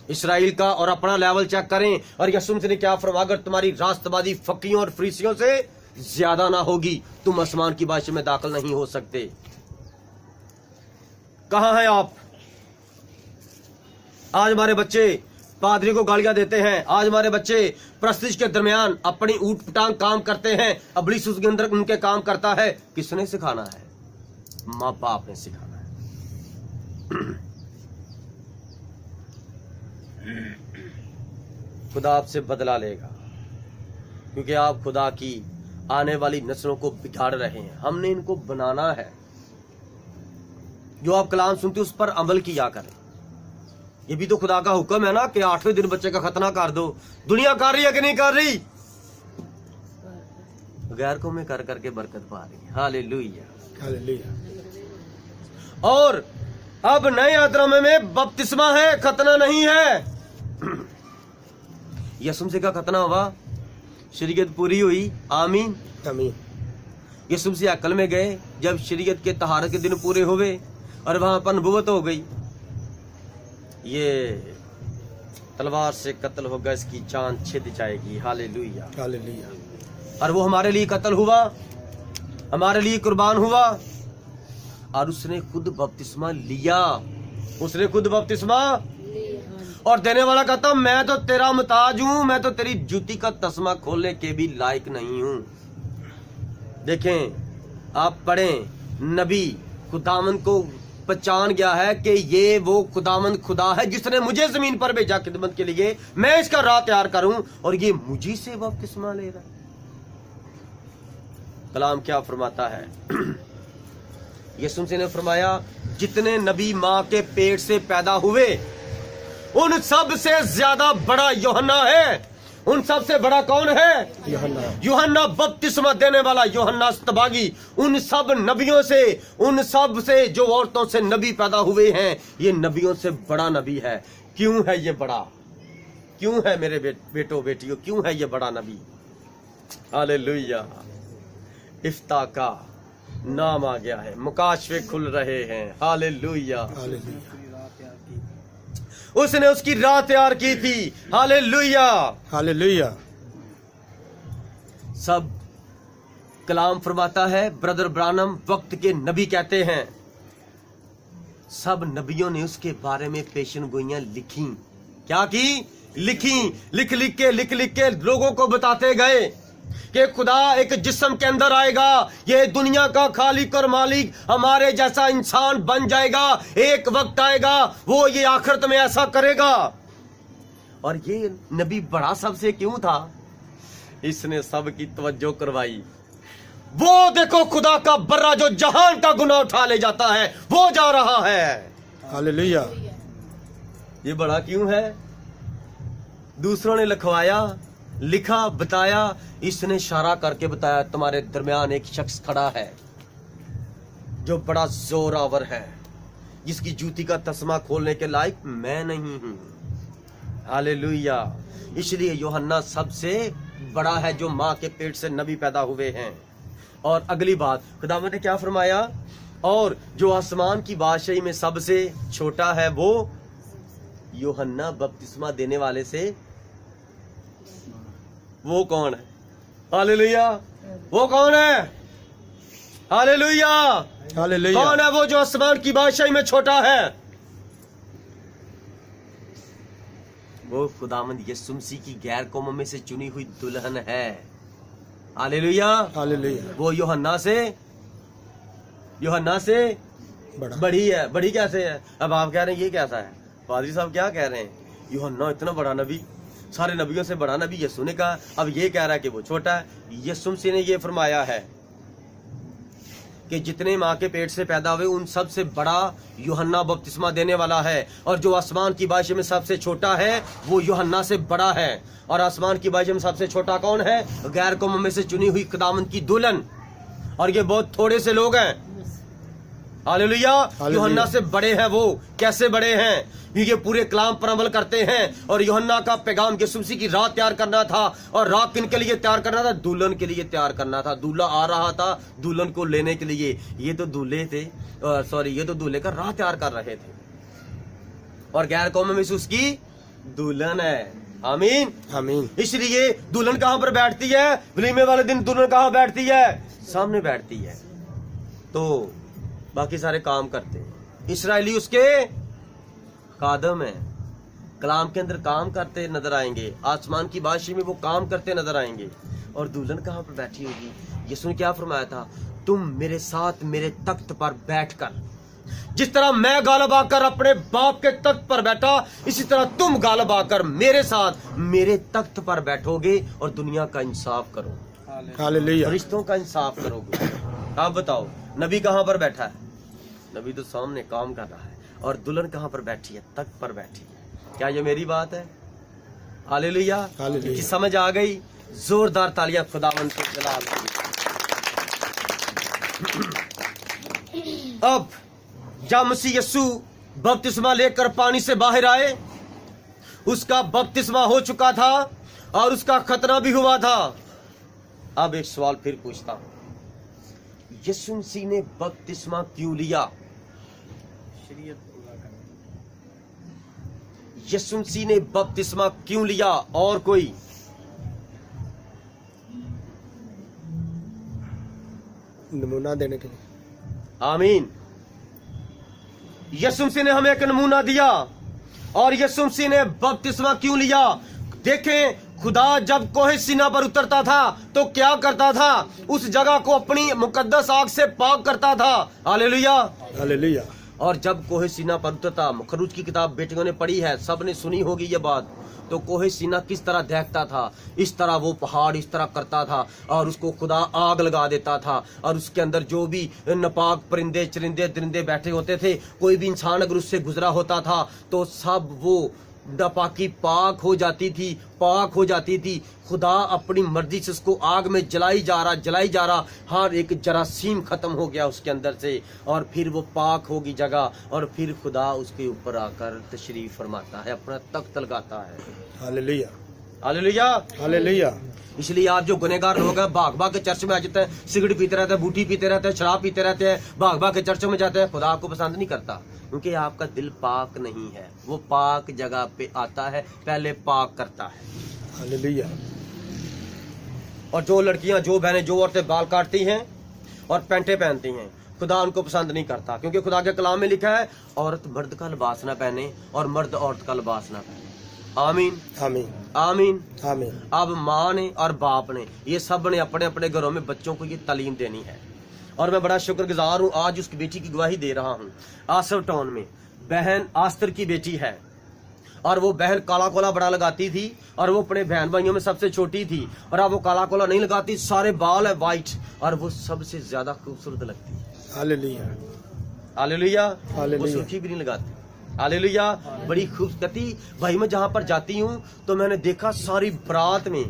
इसराइल का और अपना लेवल चेक करें। और यसुम से ने क्या फरमाया, अगर तुम्हारी रास्तबाजी फकीयों और फरीसियों से ज्यादा ना होगी तुम आसमान की बादशाह में दाखिल नहीं हो सकते। कहां हैं आप? आज हमारे बच्चे पादरी को गालियां देते हैं, आज हमारे बच्चे प्रस्तिश के दरमियान अपनी ऊट पटांग काम करते हैं, अबलीस उसके अंदर उनके काम करता है। किसने सिखाना है? माँ बाप ने सिखाना है। खुदा आपसे बदला लेगा क्योंकि आप खुदा की आने वाली नस्लों को बिगाड़ रहे हैं। हमने इनको बनाना है। जो आप कलाम सुनते उस पर अमल किया करें। ये भी तो खुदा का हुक्म है ना कि 8वें दिन बच्चे का खतना कर दो। दुनिया कर रही है कि नहीं कर रही? गैर को में कर करके बरकत पा रही है। Hallelujah, hallelujah. और अब नए अहद में बपतिस्मा है, खतना नहीं है। यसुम से का खतना हुआ, शरीयत पूरी हुई, आमीन आमीन। यसुम से अकल में गए, जब शरीयत के तहारत के दिन पूरे हुए और वहां पर नबुवत हो गई, ये तलवार से कत्ल होगा, इसकी जान छिद जाएगी। Hallelujah, hallelujah. और वो हमारे लिए कत्ल हुआ, हमारे लिए कुर्बान हुआ और उसने खुद बपतिस्मा लिया। उसने खुद बपतिस्मा और देने वाला कहता मैं तो तेरा मुताज हूं, मैं तो तेरी जूती का तस्मा खोलने के भी लायक नहीं हूं। देखें आप पढ़ें, नबी खुदावंद को पहचान गया है कि ये वो खुदावंद खुदा है जिसने मुझे जमीन पर भेजा खिदमत के लिए, मैं इसका राह तैयार करूं और ये मुझी से बपतिस्मा ले रहा है। कलाम क्या फरमाता है? यसुम से ने फरमाया जितने नबी मां के पेट से पैदा हुए उन सब से ज्यादा बड़ा यूहन्ना है। उन सब से बड़ा कौन है? यूहन्ना बपतिस्मा देने वाला, यूहन्ना स्तबागी। उन सब नबियों से, उन सब से जो औरतों से नबी पैदा हुए हैं, ये नबियों से बड़ा नबी है। क्यों है ये बड़ा? क्यों है मेरे बेटों बेटियों, क्यों है ये बड़ा नबी? हालेलुया। इफ्ता का नाम आ गया है, मुकाशफे खुल रहे हैं। Hallelujah, hallelujah. उसने उसकी राह तैयार की थी। Hallelujah, hallelujah. सब कलाम फरमाता है, ब्रदर ब्रानम वक्त के नबी कहते हैं, सब नबियों ने उसके बारे में पेशन गोइयां लिखी। क्या की? लिखी। लिख लिख के लोगों को बताते गए कि खुदा एक जिस्म के अंदर आएगा, ये दुनिया का खालिक और मालिक हमारे जैसा इंसान बन जाएगा। एक वक्त आएगा वो ये आखिरत में ऐसा करेगा। और ये नबी बड़ा सबसे क्यों था? इसने सबकी तवज्जो करवाई। वो देखो खुदा का बर्रा जो जहान का गुनाह उठा ले जाता है, वो जा रहा है। हालेलुया। ये बड़ा क्यों है? दूसरों ने लिखवाया, लिखा, बताया, इसने इशारा करके बताया तुम्हारे दरमियान एक शख्स खड़ा है जो बड़ा जोरावर है, जिसकी जूती का तस्मा खोलने के लायक मैं नहीं हूं। हालेलुया। इसलिए यूहन्ना सबसे बड़ा है जो मां के पेट से नबी पैदा हुए हैं। और अगली बात खुदावंद ने क्या फरमाया? और जो आसमान की बादशाही में सबसे छोटा है वो यूहन्ना बपतिस्मा देने वाले से, वो कौन है? हालेलुया। वो कौन है? हालेलुया। हालेलुया। कौन है वो जो आसमान की बादशाही में छोटा है? वो खुदावंद यीशु मसीह की गैर कौमों में से चुनी हुई दुल्हन है। हालेलुया। हालेलुया। वो यूहन्ना से बड़ी है। बड़ी कैसे है? अब आप कह रहे हैं ये कैसा है? पादरी साहब क्या कह रहे हैं? यूहन्ना इतना बड़ा नबी, सारे नबियों से बड़ा नबी यीशु ने कहा, अब ये कह रहा है कि वो छोटा है। यीशु मसीह ने ये फरमाया है कि जितने माँ के पेट से पैदा हुए उन सब से बड़ा यूहन्ना बपतिस्मा देने वाला है, और जो आसमान की बारिश में सबसे छोटा है वो यूहन्ना से बड़ा है। और आसमान की बारिश में सबसे छोटा कौन है? गैर कौमों में से चुनी हुई खुदावंद की दुल्हन, और ये बहुत थोड़े से लोग हैं। हालेलुया। यूहन्ना से बड़े हैं वो। कैसे बड़े हैं? क्योंकि पूरे कलाम पर अमल करते हैं। और यूहन्ना का पैगाम यीशु मसीह की राह तैयार करना था, और राह किन के लिए तैयार करना था? दुल्हन के लिए तैयार करना था। दूल्हा आ रहा था दुल्हन को लेने के लिए। ये तो दूल्हे थे, ये तो दूल्हे का राह तैयार कर रहे थे, और गैर कौम में से उसकी दुल्हन है। आमीन आमीन। इसलिए दुल्हन कहां पर बैठती है? वलीमे वाले दिन दुल्हन कहां बैठती है? सामने बैठती है। तो बाकी सारे काम करते हैं। इस्राएली उसके कादम है, कलाम के अंदर काम करते नजर आएंगे। आसमान की बादशाही में वो काम करते नजर आएंगे। और दुल्हन कहां पर बैठी होगी? यीशु ने क्या फरमाया था? तुम मेरे साथ मेरे तख्त पर बैठकर, जिस तरह मैं गालब आकर अपने बाप के तख्त पर बैठा, इसी तरह तुम गालब आकर मेरे साथ मेरे तख्त पर बैठोगे और दुनिया का इंसाफ करोगे, हालेलुया। रिश्तों का इंसाफ करोगे। आप बताओ, नबी कहां पर बैठा है? नबी तो सामने काम कर रहा है, और दुल्हन कहां पर बैठी है? तख्त पर बैठी है। क्या ये मेरी बात है? हालेलुया। हालेलुया। कि समझ आ गई? जोरदार तालियां खुदावंद के जलाल की। अब जब मसीह यीशु बपतिस्मा लेकर पानी से बाहर आए, उसका बपतिस्मा हो चुका था और उसका खतना भी हुआ था। अब एक सवाल फिर पूछता हूं, यीशु मसीह ने बपतिस्मा क्यों लिया? यीशु मसीह ने बपतिस्मा क्यों लिया? और कोई? नमूना देने के लिए। आमीन। यीशु मसीह ने हमें एक नमूना दिया। और यीशु मसीह ने बपतिस्मा क्यों लिया? देखें, खुदा जब कोहे सीना पर उतरता था तो क्या करता था? उस जगह को अपनी मुकद्दस आग से पाक करता था। हालेलुया। हालेलुया। और जब कोहे सीना पर उतरता, खरूज की किताब बेटियों ने पढ़ी है, सब ने सुनी होगी ये बात, तो कोहे सीना किस तरह देखता था? इस तरह वो पहाड़ इस तरह करता था, और उसको खुदा आग लगा देता था, और उसके अंदर जो भी नापाक परिंदे चरिंदे दरिंदे बैठे होते थे, कोई भी इंसान अगर उससे गुजरा होता था तो सब वो नापाकी पाक हो जाती थी, पाक हो जाती थी। खुदा अपनी मर्जी से उसको आग में जलाई जा रहा, हर एक जरासीम खत्म हो गया उसके अंदर से, और फिर वो पाक होगी जगह, और फिर खुदा उसके ऊपर आकर तशरीफ फरमाता है, अपना तख्त लगाता है। हालेलुया। हालेलुया। हालेलुया। इसलिए आज जो गुनहगार लोग हैं, भाग भाग के चर्च में आ जाते हैं, सिगरेट पीते रहते हैं, बूटी पीते रहते हैं, शराब पीते रहते हैं, भाग भाग के चर्चों में जाते हैं, खुदा आपको पसंद नहीं करता, क्योंकि आपका दिल पाक नहीं है। वो पाक जगह पे आता है, पहले पाक करता है। हालेलुया। और जो लड़कियां, जो बहनें, जो औरतें बाल काटती हैं और पैंटें पहनती हैं, खुदा उनको पसंद नहीं करता, क्योंकि खुदा के कलाम में लिखा है, औरत मर्द का लिबास ना पहने और मर्द औरत का लिबास ना पहने। आमीन आमीन। आमीन आमीन। अब माँ ने और बाप ने, ये सब ने अपने अपने घरों में बच्चों को ये तालीम देनी है। और मैं बड़ा शुक्रगुजार हूँ, आज उसकी बेटी की गवाही दे रहा हूँ। आसव टाउन में बहन आस्तर की बेटी है, और वो बहन काला कोला बड़ा लगाती थी, और वो अपने बहन भाइयों में सबसे छोटी थी, और अब वो काला कोला नहीं लगाती, सारे बाल है वाइट, और वो सबसे ज्यादा खूबसूरत लगती है। हालेलुया। हालेलुया। वो हालेलुया। सुर्खी भी नहीं लगाती। हालेलुया। बड़ी खूबसूरती। भाई मैं जहाँ पर जाती हूँ तो मैंने देखा सारी बारात में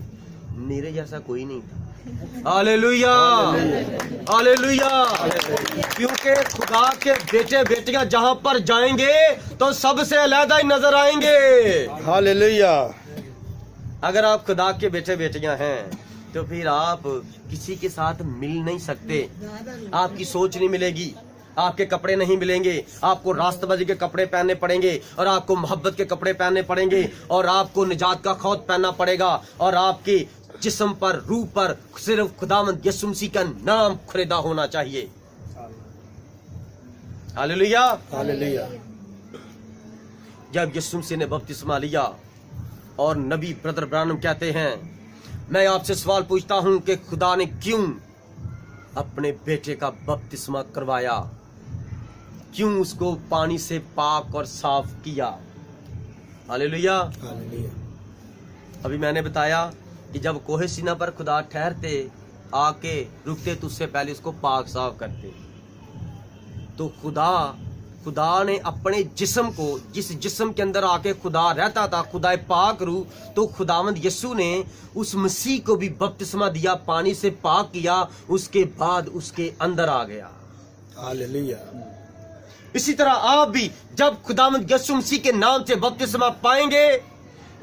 मेरे जैसा कोई नहीं था। हालेलुया। हालेलुया। क्योंकि खुदा के बेटे बेटियां जहाँ पर जाएंगे तो सबसे अलग ही नजर आएंगे। हालेलुया। अगर आप खुदा के बेटे बेटियां हैं तो फिर आप किसी के साथ मिल नहीं सकते, आपकी सोच नहीं मिलेगी, आपके कपड़े नहीं मिलेंगे, आपको रास्तबाजी के कपड़े पहनने पड़ेंगे, और आपको मोहब्बत के कपड़े पहनने पड़ेंगे, और आपको निजात का खौत पहनना पड़ेगा, और आपके जिस्म पर, रूह पर सिर्फ खुदावंद यीशु मसीह का नाम खुरेदा होना चाहिए। हालेलुया। हालेलुया। जब यीशु मसीह ने बपतिस्मा लिया, और नबी ब्रदर ब्रानम कहते हैं, मैं आपसे सवाल पूछता हूं कि खुदा ने क्यों अपने बेटे का बपतिस्मा करवाया, क्यों उसको पानी से पाक और साफ किया? हालेलुया। हालेलुया। अभी मैंने बताया कि जब कोहे सीना पर खुदा ठहरते, आके रुकते, तो उससे पहले उसको पाक साफ करते। तो खुदा ने अपने जिस्म को, जिस जिस्म के अंदर आके खुदा रहता था, खुदा पाक रूह, तो खुदावंद यीशु ने उस मसीह को भी बपतिस्मा दिया, पानी से पाक किया, उसके बाद उसके अंदर आ गया। हालेलुया। इसी तरह आप भी जब खुदावंद यीशु मसीह के नाम से बपतिस्मा पाएंगे,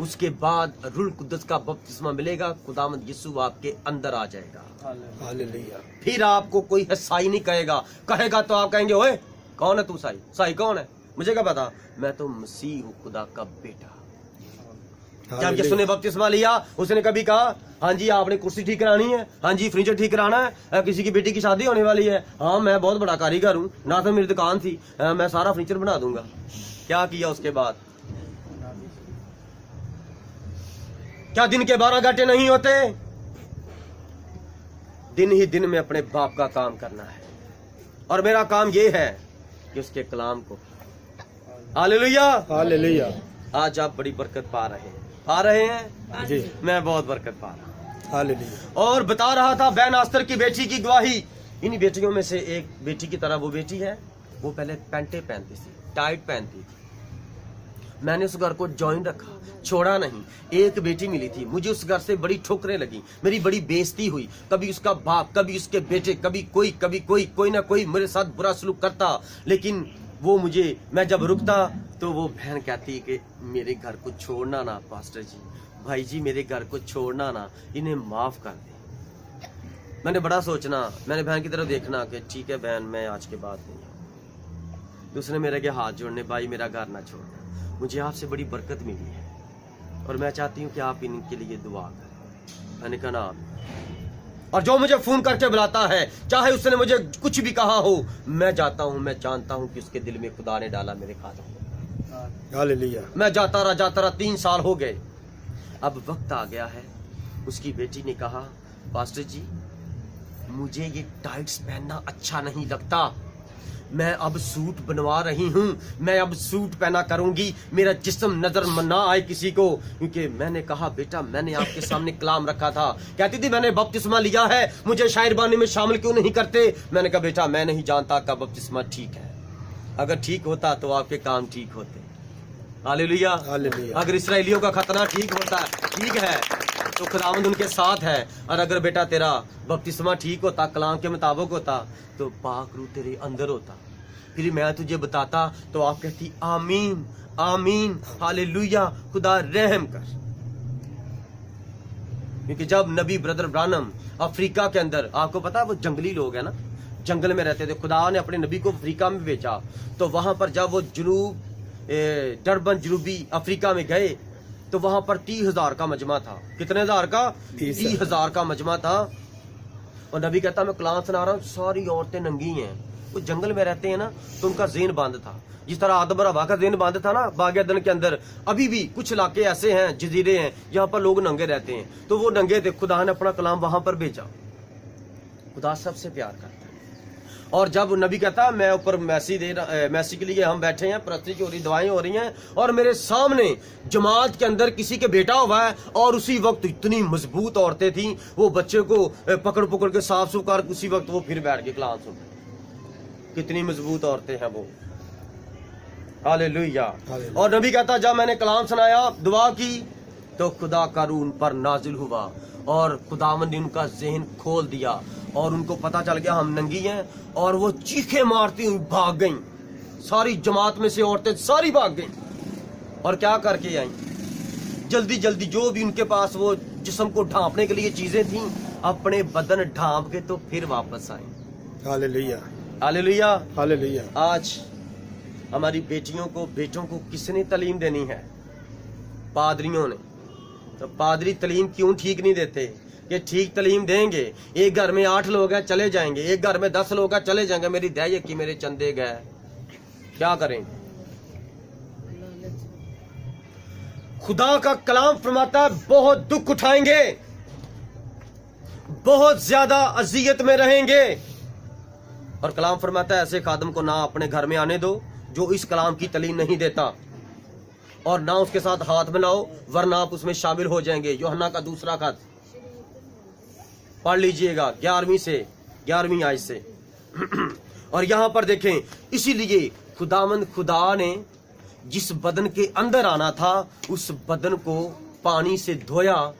उसके बाद रूह कुद्दस का बपतिस्मा मिलेगा, खुदावंद यीशु आपके अंदर आ जाएगा। हालेलुया। फिर आपको कोई साई नहीं कहेगा तो आप कहेंगे, ओए कौन है तू? साई कौन है? मुझे क्या पता, मैं तो मसीह हूँ, खुदा का बेटा। जब यीशु ने बपतिस्मा लिया, उसने कभी कहा, हाँ जी आपने कुर्सी ठीक करानी है, हाँ जी फर्नीचर ठीक कराना है, किसी की बेटी की शादी होने वाली है, हाँ मैं बहुत बड़ा कारीगर हूँ, ना तो मेरी दुकान थी, मैं सारा फर्नीचर बना दूंगा। क्या किया उसके बाद? क्या दिन के 12 घंटे नहीं होते? दिन ही दिन में अपने बाप का काम करना है, और मेरा काम ये है कि उसके कलाम को, हालेलुया हालेलुया। आज आप बड़ी बरकत पा रहे हैं जी, मैं बहुत बरकत पा रहा हूं। हालेलुया। और बता रहा था बैन आस्तर की बेटी की गवाही। इन बेटियों में से एक बेटी की तरह वो बेटी है, वो पहले पैंटे पहनती थी, टाइट पहनती थी। मैंने उस घर को ज्वाइन रखा, छोड़ा नहीं। एक बेटी मिली थी, मुझे उस घर से बड़ी ठोकरें लगी, मेरी बड़ी बेइज्जती हुई। कभी उसका बाप, कभी उसके बेटे, कभी कोई ना कोई मेरे साथ बुरा सलूक करता। लेकिन वो मैं जब रुकता तो वो बहन कहती कि मेरे घर को छोड़ना ना पास्टर जी, भाई जी मेरे घर को छोड़ना ना, इन्हें माफ कर दे। मैंने बड़ा सोचना, मैंने बहन की तरफ देखना कि ठीक है बहन, मैं आज के बाद नहीं आऊंगा। तो उसने मेरे के हाथ जोड़ने, भाई मेरा घर ना छोड़ना, मुझे आपसे बड़ी बरकत मिली है और मैं चाहती हूँ कि आप इनके लिए दुआ करें। मैंने कहा ना। और जो मुझे फोन करके बुलाता है, चाहे उसने मुझे कुछ भी कहा हो, मैं जाता हूँ, मैं जानता हूँ कि उसके दिल में खुदा ने डाला मेरे खाते में। हालेलुया। मैं जाता रहा 3 साल हो गए। अब वक्त आ गया है। उसकी बेटी ने कहा, पास्टर जी मुझे ये टाइट्स पहनना अच्छा नहीं लगता, मैं अब सूट बनवा रही हूँ, मैं अब सूट पहना करूंगी, मेरा जिस्म नजर ना आए किसी को। क्योंकि मैंने कहा बेटा, मैंने आपके सामने कलाम रखा था। कहती थी मैंने बपतिस्मा लिया है, मुझे शायरबानी में शामिल क्यों नहीं करते? मैंने कहा बेटा मैं नहीं जानता का बपतिस्मा ठीक है, अगर ठीक होता तो आपके काम ठीक होते। Hallelujah hallelujah. अगर इसराइलियों का खतना ठीक होता, ठीक है, तो खुदावंद उनके साथ है। और अगर बेटा तेरा बपतिस्मा ठीक होता, कलाम के मुताबिक होता, तो पाक रूह तेरे अंदर होता। फिर मैं तुझे बताता तो आप कहती आमीन आमीन हालेलुया, खुदा रहम कर। क्योंकि जब नबी ब्रदर ब्रानम अफ्रीका के अंदर, आपको पता है वो जंगली लोग है ना, जंगल में रहते थे, खुदा ने अपने नबी को अफ्रीका में भेजा। तो वहां पर जब वो डरबन जनूबी अफ्रीका में गए, तो वहां पर 30,000 का मजमा था। कितने हजार का? 30,000 का मजमा था। और नबी कहता मैं कलाम सुना रहा हूँ, सारी औरतें नंगी हैं। वो जंगल में रहते हैं ना, तो उनका ज़हन बंद था, जिस तरह आदम और हवा का ज़हन बंद था ना बाग-ए-अदन के अंदर। अभी भी कुछ इलाके ऐसे हैं, जजीरे हैं, जहाँ पर लोग नंगे रहते हैं। तो वो नंगे थे, खुदा ने अपना कलाम वहां पर भेजा। खुदा सबसे प्यार करता है। और जब नबी कहता मैं ऊपर मैसी के लिए हम बैठे हैं, प्रस्तुति हो रही, दवाएं हो रही हैं, और मेरे सामने जमात के अंदर किसी के बेटा हुआ है, और उसी वक्त इतनी मजबूत औरतें थी, वो बच्चे को पकड़ के साफ सुफ कर, उसी वक्त वो फिर बैठ के कलाम सुन। कितनी मजबूत औरतें हैं वो। हालेलुया। और नबी कहता जब मैंने कलाम सुनाया, दुआ की, तो खुदा का रूह उन पर नाजिल हुआ, और खुदावंद ने उनका ज़हन खोल दिया, और उनको पता चल गया हम नंगी हैं। और वो चीखें मारती हुई भाग गईं। सारी जमात में से औरतें सारी भाग गईं। और क्या करके आई? जल्दी जल्दी जो भी उनके पास वो जिस्म को ढांपने के लिए चीजें थीं, अपने बदन ढांप के तो फिर वापस आई। Hallelujah hallelujah hallelujah. आज हमारी बेटियों को, बेटों को किसने तालीम देनी है? पादरियों ने। तो पादरी तालीम क्यों ठीक नहीं देते? कि ठीक तालीम देंगे, एक घर में 8 लोग हैं चले जाएंगे, एक घर में 10 लोग हैं चले जाएंगे, मेरी दया की मेरे चंदे गए, क्या करेंगे? खुदा का कलाम फरमाता है बहुत दुख उठाएंगे, बहुत ज्यादा अजियत में रहेंगे। और कलाम फरमाता है ऐसे खादम को ना अपने घर में आने दो जो इस कलाम की तालीम नहीं देता, और ना उसके साथ हाथ मिलाओ, वरना आप उसमें शामिल हो जाएंगे। यूहन्ना का 2 खत पढ़ लीजिएगा 11वीं आयत से। और यहां पर देखें, इसीलिए खुदावंद खुदा ने जिस बदन के अंदर आना था उस बदन को पानी से धोया,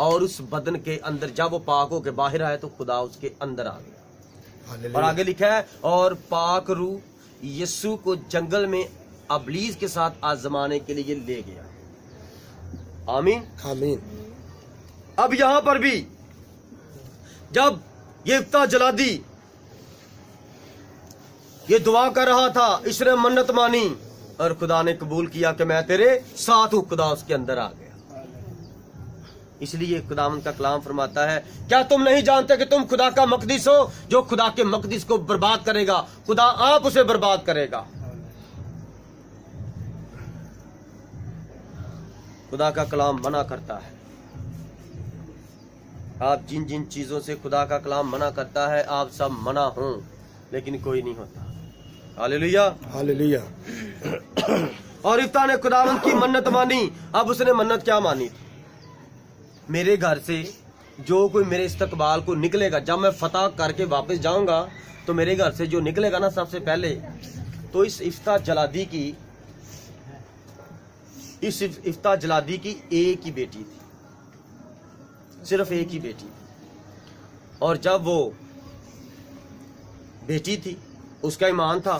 और उस बदन के अंदर जब वो पाक होकर बाहर आया तो खुदा उसके अंदर आ गया। और आगे लिखा है, और पाक रूह यीशु को जंगल में अबलीस के साथ आजमाने के लिए ले गया। आमीन आमीन। अब यहां पर भी जब येफ्ता जलादी ये दुआ कर रहा था, इसने मन्नत मानी और खुदा ने कबूल किया कि मैं तेरे साथ हूं, खुदा उसके अंदर आ गया। इसलिए खुदावंद का कलाम फरमाता है, क्या तुम नहीं जानते कि तुम खुदा का मकदिस हो? जो खुदा के मकदिस को बर्बाद करेगा, खुदा आप उसे बर्बाद करेगा। खुदा का कलाम मना करता है, आप जिन जिन चीजों से खुदा का कलाम मना करता है आप सब मना हो, लेकिन कोई नहीं होता। Hallelujah hallelujah. और इफ्ता ने खुदावंद की मन्नत मानी। अब उसने मन्नत क्या मानी थी? मेरे घर से जो कोई मेरे इस्तकबाल को निकलेगा, जब मैं फतह करके वापस जाऊंगा तो मेरे घर से जो निकलेगा ना सबसे पहले, तो इस इफ्ता जलादी की एक ही बेटी थी, सिर्फ एक ही बेटी। और जब वो बेटी थी उसका ईमान था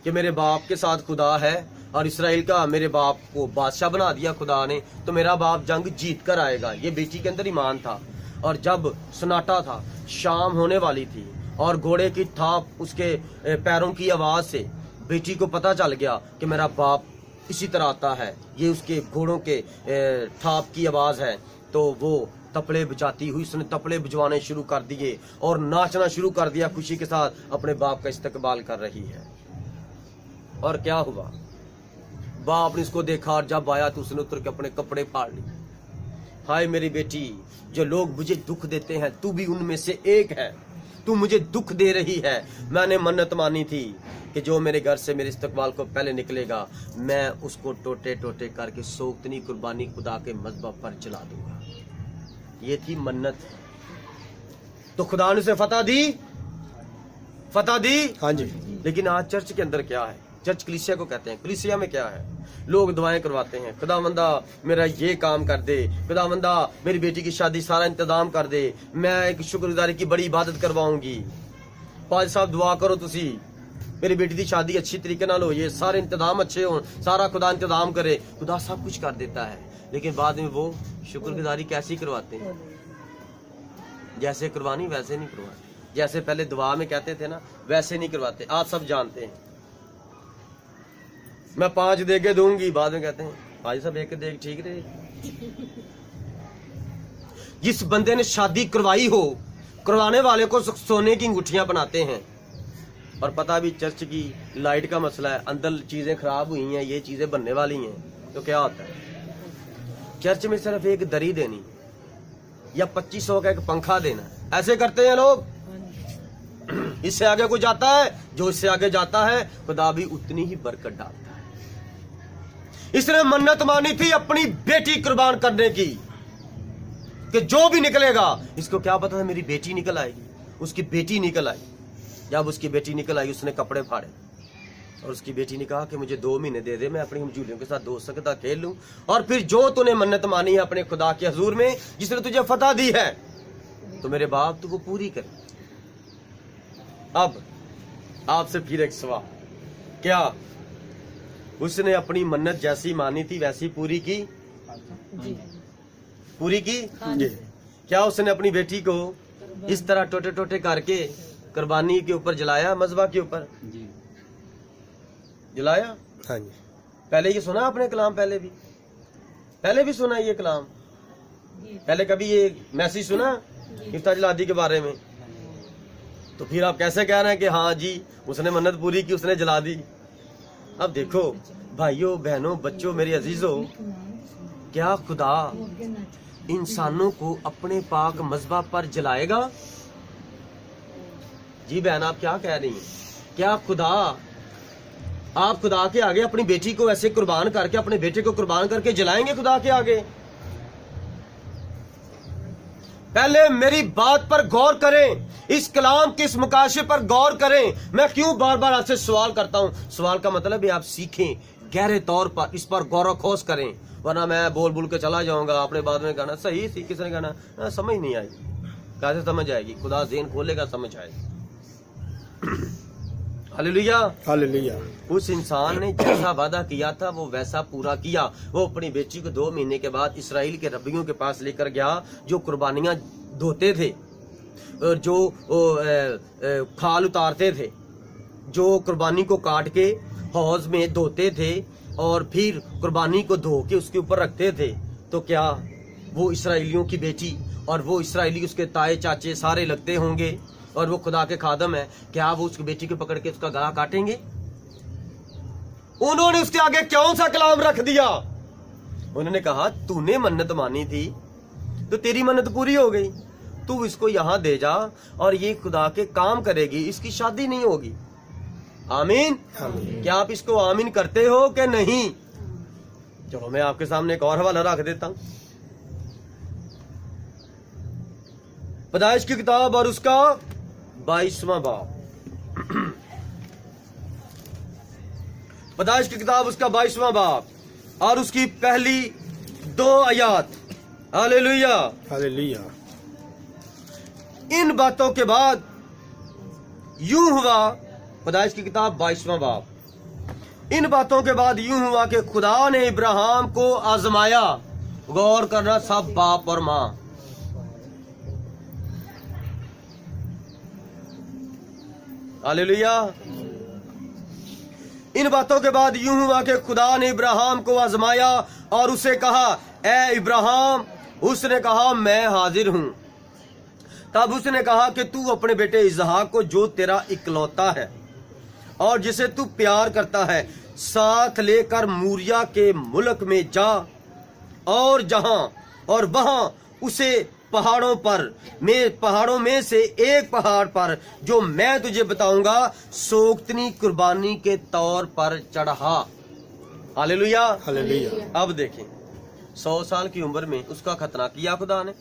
कि मेरे बाप के साथ खुदा है और इसराइल का मेरे बाप को बादशाह बना दिया खुदा ने, तो मेरा बाप जंग जीत कर आएगा। ये बेटी के अंदर ईमान था। और जब सन्नाटा था, शाम होने वाली थी और घोड़े की थाप उसके पैरों की आवाज से बेटी को पता चल गया कि मेरा बाप इसी तरह आता है, ये उसके घोड़ों के थाप की आवाज है। तो वो तपड़े बजाती हुई उसने तपड़े बजवाने शुरू कर दिए और नाचना शुरू कर दिया, खुशी के साथ अपने बाप का इस्तकबाल कर रही है। और क्या हुआ, बाप ने इसको देखा और जब आया तो उसने उतर के अपने कपड़े फाड़ लिए। हाय मेरी बेटी, जो लोग मुझे दुख देते हैं तू भी उनमें से एक है, तू मुझे दुख दे रही है। मैंने मन्नत मानी थी कि जो मेरे घर से मेरे इस्तकबाल को पहले निकलेगा मैं उसको टोटे टोटे करके सोख्तनी कुर्बानी खुदा के मज़बा पर जला दूंगा। ये थी मन्नत। तो खुदा ने उसे फतह दी। हाँ जी। लेकिन आज चर्च के अंदर क्या है? चर्च कलीसिया को कहते हैं। कलीसिया में क्या है? लोग दुआएं करवाते हैं, खुदावंदा मेरा ये काम कर दे, खुदावंदा मेरी बेटी की शादी सारा इंतजाम कर दे, मैं एक शुक्रगुजारी की बड़ी इबादत करवाऊंगी। पाज साहब दुआ करो तुसी मेरी बेटी की शादी अच्छी तरीके नाल हो, ये सारे इंतजाम अच्छे हो, सारा खुदा इंतजाम करे। खुदा सब कुछ कर देता है, लेकिन बाद में वो शुक्रगुजारी कैसी करवाते हैं? जैसे करवानी वैसे नहीं करवाते। जैसे पहले दुआ में कहते थे ना, वैसे नहीं करवाते। आप सब जानते हैं, मैं 5 देगे दूंगी, बाद में कहते हैं भाई साहब एक देग ठीक रहे। जिस बंदे ने शादी करवाई हो, करवाने वाले को सोने की अंगूठियां बनाते हैं। और पता भी चर्च की लाइट का मसला है, अंदर चीजें खराब हुई हैं, ये चीजें बनने वाली हैं, तो क्या होता है? चर्च में सिर्फ एक दरी देनी या 2500 का एक पंखा देना, ऐसे करते हैं लोग। इससे आगे कोई जाता है, जो इससे आगे जाता है खुदा भी उतनी ही बरकत डालता है। इसने मन्नत मानी थी अपनी बेटी कुर्बान करने की कि जो भी निकलेगा, इसको क्या पता था मेरी बेटी निकल आएगी। उसकी बेटी निकल आई। जब उसकी बेटी निकल आई उसने कपड़े फाड़े और उसकी बेटी ने कहा कि मुझे 2 महीने दे दे, मैं अपनी हमजूलियों के साथ दोस्त सकता खेल लूं, और फिर जो तूने मन्नत मानी है अपने खुदा के हजूर में, जिसने तुझे फतह दी है, तो मेरे बाप तू वो पूरी कर। अब आपसे फिर एक सवाल, क्या उसने अपनी मन्नत जैसी मानी थी वैसी पूरी की? पूरी की? क्या उसने अपनी बेटी को इस तरह टोटे टोटे करके कुर्बानी के ऊपर जलाया, मज़बा के ऊपर जलाया? हाँ जी। पहले ये सुना आपने कलाम? पहले भी सुना ये कलाम? पहले कभी ये मैसेज सुना इफ्ता जलादी के बारे में? तो फिर आप कैसे कह रहे हैं कि हाँ जी उसने मन्नत पूरी की, उसने जला दी? अब देखो भाइयों बहनों बच्चों मेरे अजीजों, क्या खुदा इंसानों को अपने पाक मज़बा पर जलाएगा? जी बहन आप क्या कह रही हैं? क्या आप खुदा के आगे अपनी बेटी को ऐसे कुर्बान करके, अपने बेटे को कुर्बान करके जलाएंगे खुदा के आगे? पहले मेरी बात पर गौर करें। इस कलाम के इस मुकाशे पर गौर करें। मैं क्यों बार बार आपसे सवाल करता हूं? सवाल का मतलब है आप सीखें, गहरे तौर पर इस पर गौर खोज करें, वरना मैं बोल बोल के चला जाऊंगा, आपने बाद में कहना सही थी, किसने कहना समझ नहीं आई। कैसे समझ आएगी? खुदा ज़हन खोलेगा, समझ आएगी। Hallelujah, hallelujah. उस इंसान ने जैसा वादा किया था वो वैसा पूरा किया। वो अपनी बेटी को 2 महीने के बाद इस्राएल के रब्बियों के पास लेकर गया, जो कुर्बानियां धोते थे, जो खाल उतारते थे, जो कुर्बानी को काट के हौज में धोते थे और फिर कुर्बानी को धो के उसके ऊपर रखते थे। तो क्या वो इस्राएलियों की बेटी और वो इस्राएली उसके ताए चाचे सारे लगते होंगे और वो खुदा के खादम है, क्या वो उसकी बेटी को पकड़ के उसका गला काटेंगे? उन्होंने उसके आगे कौन सा कलाम रख दिया? उन्होंने कहा तूने मन्नत मानी थी तो तेरी मन्नत पूरी हो गई, तू इसको यहां दे जा और ये खुदा के काम करेगी, इसकी शादी नहीं होगी। आमीन। क्या आप इसको आमीन करते हो कि नहीं? चलो मैं आपके सामने एक और हवाला रख देता हूं। पैदाइश की किताब और उसका 22वां बाब। पैदाइश की किताब उसका 22वां बाब और उसकी पहली 2 आयत। Hallelujah, hallelujah. इन बातों के बाद यूं हुआ, पैदाइश की किताब 22वां बाब, इन बातों के बाद यूं हुआ कि खुदा ने इब्राहिम को आजमाया। गौर करना सब बाप और मां। हालेलुया। इन बातों के बाद यूं हुआ कि खुदा ने इब्राहिम को आजमाया और उसे कहा, ए इब्राहिम। उसने कहा, मैं हाजिर हूं। तब उसने कहा कि तू अपने बेटे इसहाक को, जो तेरा इकलौता है और जिसे तू प्यार करता है, साथ लेकर मूरिया के मुल्क में जा और वहां उसे पहाड़ों में से एक पहाड़ पर जो मैं तुझे बताऊंगा सोक्तनी कुर्बानी के तौर पर चढ़ा। Hallelujah, hallelujah. अब देखें, 100 साल की उम्र में उसका खतना किया खुदा ने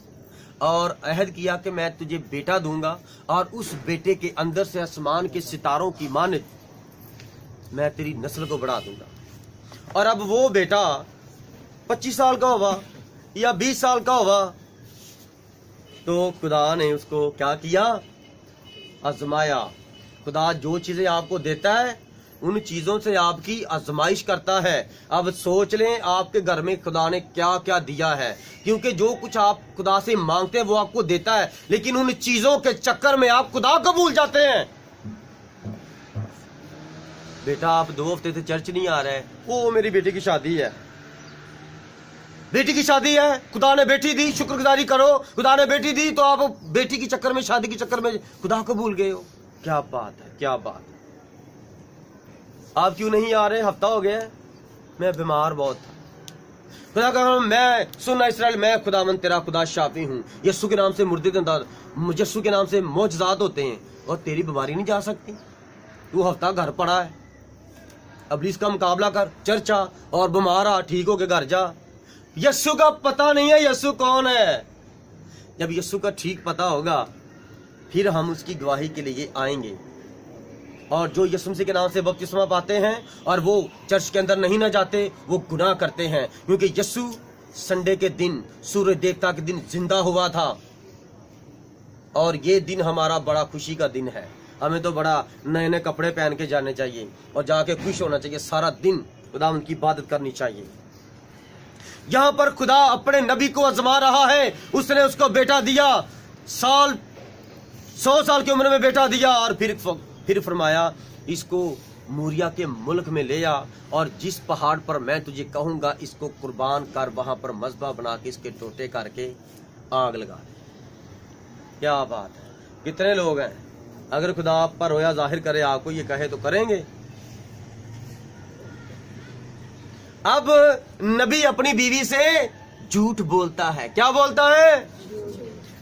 और अहद किया कि मैं तुझे बेटा दूंगा और उस बेटे के अंदर से आसमान के सितारों की मानित मैं तेरी नस्ल को बढ़ा दूंगा। और अब वो बेटा 25 साल का हुआ या 20 साल का हुआ तो खुदा ने उसको क्या किया? आजमाया। खुदा जो चीजें आपको देता है उन चीजों से आपकी आजमाइश करता है। अब सोच लें आपके घर में खुदा ने क्या क्या दिया है, क्योंकि जो कुछ आप खुदा से मांगते हैं वो आपको देता है, लेकिन उन चीजों के चक्कर में आप खुदा को भूल जाते हैं। बेटा आप 2 हफ्ते से चर्च नहीं आ रहे, वो मेरी बेटी की शादी है, बेटी की शादी है, खुदा ने बेटी दी, शुक्रगुजारी करो, खुदा ने बेटी दी, तो आप बेटी के चक्कर में, शादी के चक्कर में खुदा को भूल गए हो। क्या बात है, क्या बात है। आप क्यों नहीं आ रहे? हफ्ता हो गया, मैं बीमार बहुत था। खुदा का मैं सुनना इसराइल, मैं खुदावंद तेरा खुदा शाफी हूँ। यीशु के नाम से मुर्दे यीशु के नाम से मौजज़ात होते हैं और तेरी बीमारी नहीं जा सकती। तू हफ्ता घर पड़ा है, अबलीस का मुकाबला कर, चर्चा और बीमार आ, ठीक हो के घर जा। यीशु का पता नहीं है यीशु कौन है। जब यीशु का ठीक पता होगा फिर हम उसकी गवाही के लिए आएंगे। और जो यीशु मसीह के नाम से बपतिस्मा पाते हैं और वो चर्च के अंदर नहीं ना जाते, वो गुनाह करते हैं, क्योंकि यीशु संडे के दिन, सूर्य देवता के दिन जिंदा हुआ था और ये दिन हमारा बड़ा खुशी का दिन है। हमें तो बड़ा नए नए कपड़े पहन के जाने चाहिए और जाके खुश होना चाहिए, सारा दिन खुदा उनकी इबादत करनी चाहिए। यहाँ पर खुदा अपने नबी को आजमा रहा है। उसने उसको बेटा दिया, 100 साल की उम्र में बेटा दिया और फिर फरमाया इसको मूरिया के मुल्क में ले आ और जिस पहाड़ पर मैं तुझे कहूंगा इसको कुर्बान कर, वहां पर मज़बा बना के इसके टोटे करके आग लगा दे। क्या बात है। कितने लोग हैं, अगर खुदा आप पर रोया जाहिर करे, आपको ये कहे तो करेंगे। अब नबी अपनी बीवी से झूठ बोलता है। क्या बोलता है?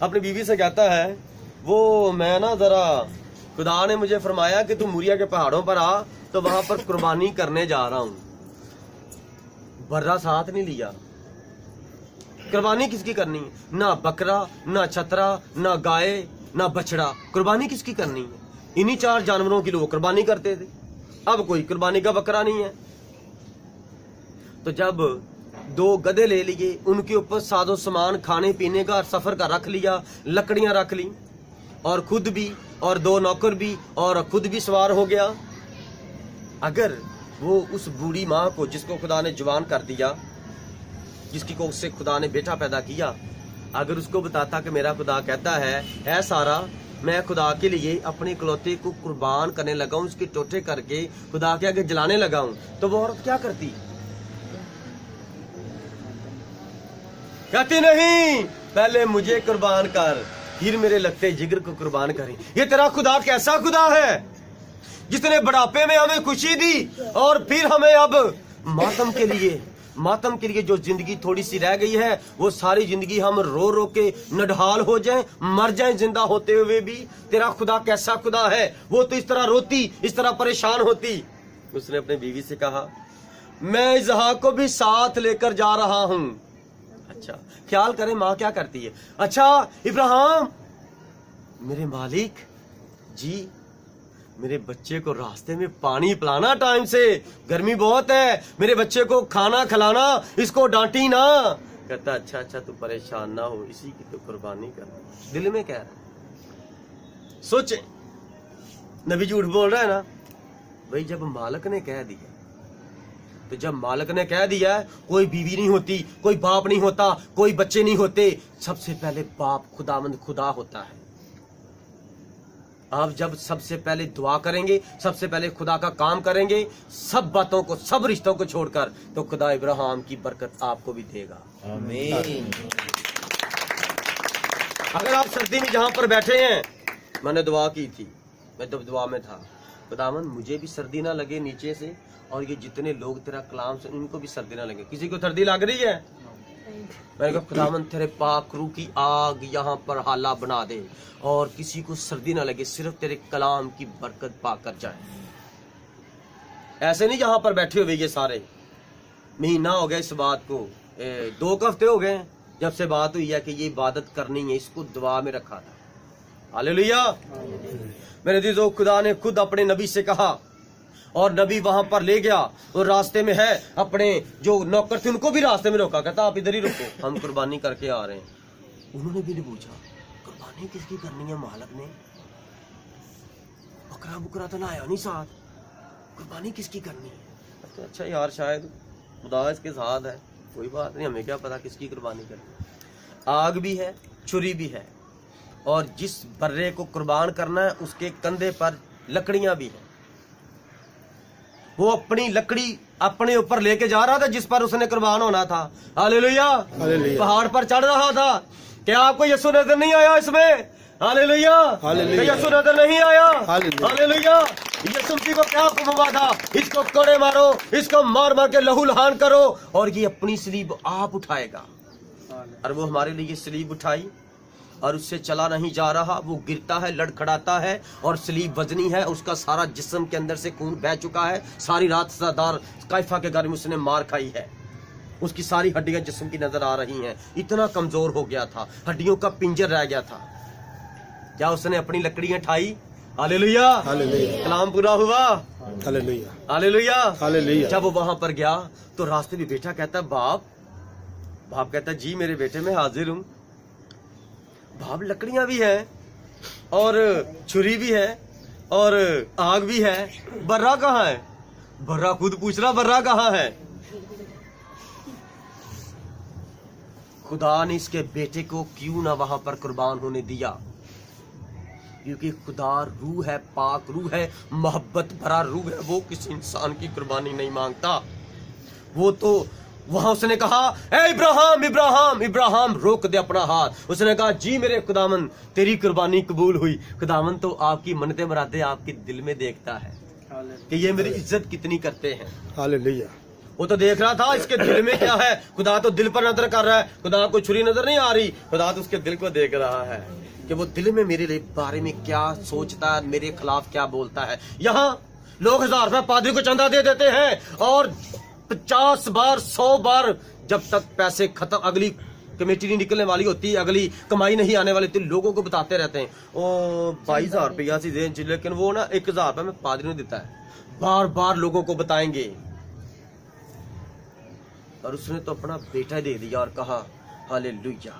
अपनी बीवी से कहता है, वो मैं ना जरा, खुदा ने मुझे फरमाया कि तू मूरिया के पहाड़ों पर आ, तो वहां पर कुर्बानी करने जा रहा हूं। बर्रा साथ नहीं लिया। कुर्बानी किसकी करनी है? ना बकरा, ना छतरा, ना गाय, ना बछड़ा। कुर्बानी किसकी करनी है? इन्हीं 4 जानवरों की लोग कुर्बानी करते थे। अब कोई कुर्बानी का बकरा नहीं है। तो जब 2 गधे ले लिए, उनके ऊपर साजो सामान खाने पीने का सफर का रख लिया, लकड़ियां रख ली, और खुद भी और 2 नौकर भी, और खुद भी सवार हो गया। अगर वो उस बूढ़ी माँ को, जिसको खुदा ने जवान कर दिया, जिसकी को उससे खुदा ने बेटा पैदा किया, अगर उसको बताता कि मेरा खुदा कहता है, ऐ सारा, मैं खुदा के लिए अपने इकलौते को कुर्बान करने लगा हूं, उसके टोटे करके खुदा के आगे जलाने लगा हूं, तो वो औरत क्या करती? कहती नहीं, पहले मुझे कुर्बान कर, फिर मेरे लगते जिगर को कुर्बान करें। ये तेरा खुदा कैसा खुदा है जिसने बुढ़ापे में हमें खुशी दी, और फिर हमें अब मातम के लिए जो जिंदगी थोड़ी सी रह गई है, वो सारी जिंदगी हम रो रो के नढाल हो जाएं, मर जाएं जिंदा होते हुए भी। तेरा खुदा कैसा खुदा है? वो तो इस तरह रोती, इस तरह परेशान होती। उसने अपनी बीवी से कहा, मैं इसहाक को भी साथ लेकर जा रहा हूं। अच्छा, ख्याल करें माँ क्या करती है। अच्छा इब्राहिम, मेरे मालिक जी, मेरे बच्चे को रास्ते में पानी पिलाना, टाइम से, गर्मी बहुत है, मेरे बच्चे को खाना खिलाना, इसको डांटी ना। कहता अच्छा तू परेशान ना हो, इसी की तो कुर्बानी कर। दिल में कह रहा, सोचे नबी झूठ बोल रहा है ना भाई। जब मालिक ने कह दिया, तो जब मालिक ने कह दिया, कोई बीवी नहीं होती, कोई बाप नहीं होता, कोई बच्चे नहीं होते, सबसे पहले बाप खुदावंद खुदा होता है। आप जब सबसे पहले दुआ करेंगे, सबसे पहले खुदा का काम करेंगे, सब बातों को, सब रिश्तों को छोड़कर, तो खुदा इब्राहिम की बरकत आपको भी देगा। आमीन। अगर आप सर्दी में जहां पर बैठे हैं, मैंने दुआ की थी, मैं जब दुआ में था, खुदावंद मुझे भी सर्दी ना लगे नीचे से, और ये जितने लोग तेरा कलाम से, इनको भी सर्दी ना लगे। किसी को सर्दी लग रही है? मैंने कहा खुदावंद तेरे पाक रूह की आग यहाँ पर हाला बना दे, और किसी को सर्दी ना लगे, सिर्फ तेरे कलाम की बरकत पाकर जाए। ऐसे नहीं जहां पर बैठे हुए ये सारे, महीना हो गया इस बात को, 2 हफ्ते हो गए जब से बात हुई है कि ये इबादत करनी है, इसको दुआ में रखा था। हालेलुया। मेरे दीजों, खुदा ने खुद अपने नबी से कहा, और नबी वहां पर ले गया, और रास्ते में है, अपने जो नौकर थे उनको भी रास्ते में रोका, कहता आप इधर ही रुको, हम कुर्बानी करके आ रहे हैं। उन्होंने भी नहीं पूछा कुर्बानी किसकी करनी है। मालिक ने बकरा बुकरा तो लाया नहीं साथ, कुर्बानी किसकी करनी है? तो अच्छा यार, शायद खुदा इसके साथ है, कोई बात नहीं, हमें क्या पता किसकी कुर्बानी करनी। आग भी है, छुरी भी है, और जिस बर्रे को कुर्बान करना है उसके कंधे पर लकड़ियां भी हैं। वो अपनी लकड़ी अपने ऊपर लेके जा रहा था जिस पर उसने कुर्बान होना था। हालेलुया। पहाड़ पर चढ़ रहा था। क्या आपको यीशु नजर नहीं आया इसमें? हालेलुया। यीशु नजर नहीं आया? हालेलुया। यीशु मसीह को क्या हुक्म हुआ था? इसको कोड़े मारो, इसको मार मार के लहू लहान करो, और ये अपनी सलीब आप उठाएगा। और वो हमारे लिए सलीब उठाई, और उससे चला नहीं जा रहा, वो गिरता है, लड़खड़ाता है, और सलीब वजनी है, उसका सारा जिस्म के अंदर से खून बह चुका है। सारी रात सदार काइफा के घर में उसने मार खाई है, उसकी सारी हड्डियां जिस्म की नजर आ रही हैं। इतना कमजोर हो गया था, हड्डियों का पिंजर रह गया था। क्या उसने अपनी लकड़ियां ठाई? हालेलुया। कलाम पूरा हुआ। हालेलुया। हालेलुया। जब वो वहां पर गया, तो रास्ते में बेटा कहता, बाप कहता, जी मेरे बेटे मैं हाजिर हूं। भाव लकड़ियां भी है, और छुरी भी है, और आग भी है, बर्रा कहाँ है? बर्रा खुद पूछ रहा, बर्रा कहाँ है? खुदा ने इसके बेटे को क्यों ना वहां पर कुर्बान होने दिया? क्योंकि खुदा रूह है, पाक रूह है, मोहब्बत भरा रूह है। वो किसी इंसान की कुर्बानी नहीं मांगता। वो तो वहां उसने कहा, ए इब्राहिम इब्राहिम इब्राहिम, रोक दे अपना हाथ। उसने कहा, जी मेरे खुदावन, तेरी कुर्बानी कबूल हुई। खुदावन तो आपकी मन्नतें मुरादें आपके दिल में देखता है कि ये मेरी इज्जत कितनी करते हैं। हालेलुया। वो तो देख रहा था इसके दिल में क्या है। खुदा तो दिल पर नजर कर रहा है, खुदा को छुरी नजर नहीं आ रही, खुदा तो उसके दिल को देख रहा है कि वो दिल में मेरे बारे में क्या सोचता है, मेरे खिलाफ क्या बोलता है। यहाँ लोग 1000 रुपए पादरी को चंदा दे देते हैं, और 50 बार 100 बार, जब तक पैसे खत्म, अगली कमेटी नहीं निकलने वाली होती, अगली कमाई नहीं आने वाली होती, लोगों को बताते रहते हैं ओ 22,000 रुपया सी दे, लेकिन वो ना 1,000 रुपया में पादरी ने देता है, बार बार लोगों को बताएंगे। और उसने तो अपना बेटा दे दिया और कहा हालेलुया।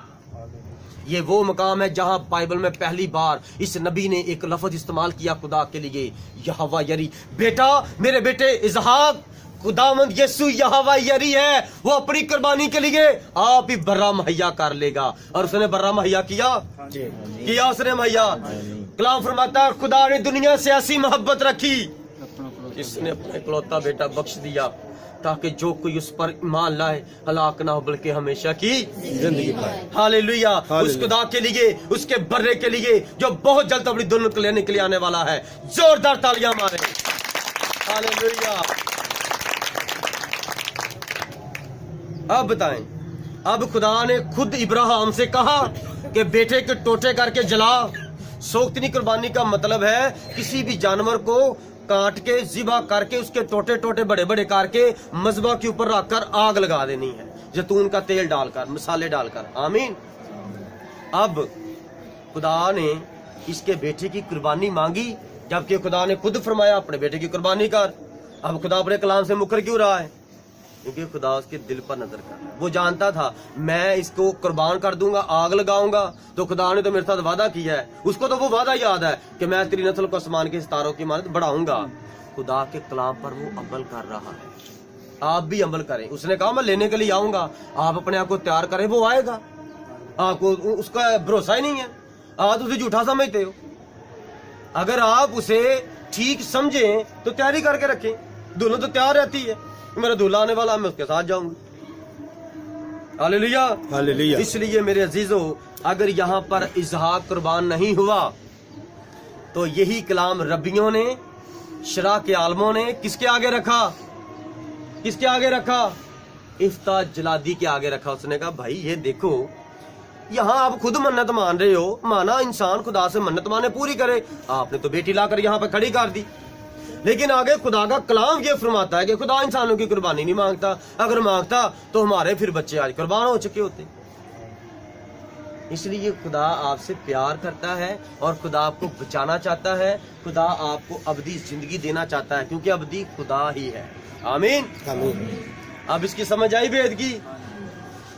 ये वो मकाम है जहां बाइबल में पहली बार इस नबी ने एक लफ्ज इस्तेमाल किया खुदा के लिए, यहोवा यरी। बेटा, मेरे बेटे इसहाक, खुदावंद यीशु यहोवा यरी है, वो अपनी कुर्बानी के लिए आप ही बर्रा मुहैया कर लेगा। और उसने बर्रा मुहैया किया उसने मुहैया। कलाम फरमाता है खुदा ने दुनिया से ऐसी मोहब्बत रखी, इसने अपना इकलौता बेटा बख्श दिया ताकि जो कोई उस पर ईमान लाए हलाक ना हो बल्कि हमेशा की जिंदगी पाए। हालेलुया। उस खुदा के लिए, उसके बर्रे के लिए जो बहुत जल्द अपनी दुनिया लेने के लिए आने वाला है। जोरदार तालियां मारे। हालेलुया। अब बताएं, अब खुदा ने खुद इब्राहिम से कहा कि बेटे के टोटे करके जला। सोख्तनी कुर्बानी का मतलब है किसी भी जानवर को काट के जिबा करके उसके टोटे टोटे बड़े बड़े करके मज़बा के ऊपर रखकर आग लगा देनी है, जैतून का तेल डालकर, मसाले डालकर। आमीन। अब खुदा ने इसके बेटे की कुर्बानी मांगी, जबकि खुदा ने खुद फरमाया अपने बेटे की कुर्बानी कर। अब खुदा अपने कलाम से मुकर क्यों रहा है? क्योंकि खुदा उसके दिल पर नजर कर रहा है। वो जानता था मैं इसको कुर्बान कर दूंगा, आग लगाऊंगा, तो खुदा ने तो मेरे साथ वादा किया है। उसको तो वो वादा याद है कि मैं तेरी नस्ल को आसमान के सितारों की मानद बढ़ाऊंगा। खुदा के कलाम पर वो अमल कर रहा है। आप भी अमल करें। उसने कहा मैं लेने के लिए आऊंगा, आप अपने आप को तैयार करें, वो आएगा। आपको उसका भरोसा ही नहीं है, आप उसे झूठा समझते हो। अगर आप उसे ठीक समझें तो तैयारी करके रखें। दोनों तो तैयार रहती है, मेरा दूल्हा आने वाला, मैं उसके साथ जाऊंगा। हालेलुया। हालेलुया। इसलिए मेरे अजीजों, अगर यहाँ पर इसहाक कुर्बान नहीं हुआ तो यही कलाम रब्बियों ने, शरा के आलमों ने किसके आगे रखा? किसके आगे रखा? इफ्ता जलादी के आगे रखा। उसने कहा भाई ये देखो, यहाँ आप खुद मन्नत मान रहे हो, माना इंसान खुदा से मन्नत माने पूरी करे, आपने तो बेटी लाकर यहाँ पर खड़ी कर दी। लेकिन आगे खुदा का कलाम ये फरमाता है कि खुदा इंसानों की कुर्बानी नहीं मांगता। अगर मांगता तो हमारे फिर बच्चे आज कुर्बान हो चुके होते। इसलिए खुदा आपसे प्यार करता है और खुदा आपको बचाना चाहता है। खुदा आपको अबदी जिंदगी देना चाहता है, क्योंकि अबदी खुदा ही है। आमीन। आमीन। अब इसकी समझ आई भेद की?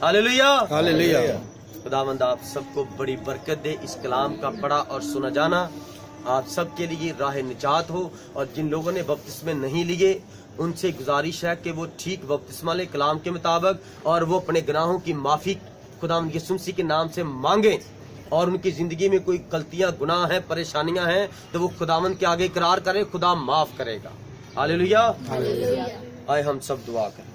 हालेलुया। हालेलुया। खुदावंद आप सबको बड़ी बरकत दे। इस कलाम का पढ़ा और सुना जाना आप सबके लिए राह निजात हो। और जिन लोगों ने बपतिस्मे नहीं लिए उनसे गुजारिश है कि वो ठीक बपतिस्मा ले कलाम के मुताबिक, और वो अपने गुनाहों की माफ़ी खुदावंद यीशु मसीह के नाम से मांगे। और उनकी ज़िंदगी में कोई गलतियां, गुनाह हैं, परेशानियां हैं तो वो खुदावंद के आगे इकरार करें, खुदा माफ़ करेगा। हालेलुया। आए हम सब दुआ करें।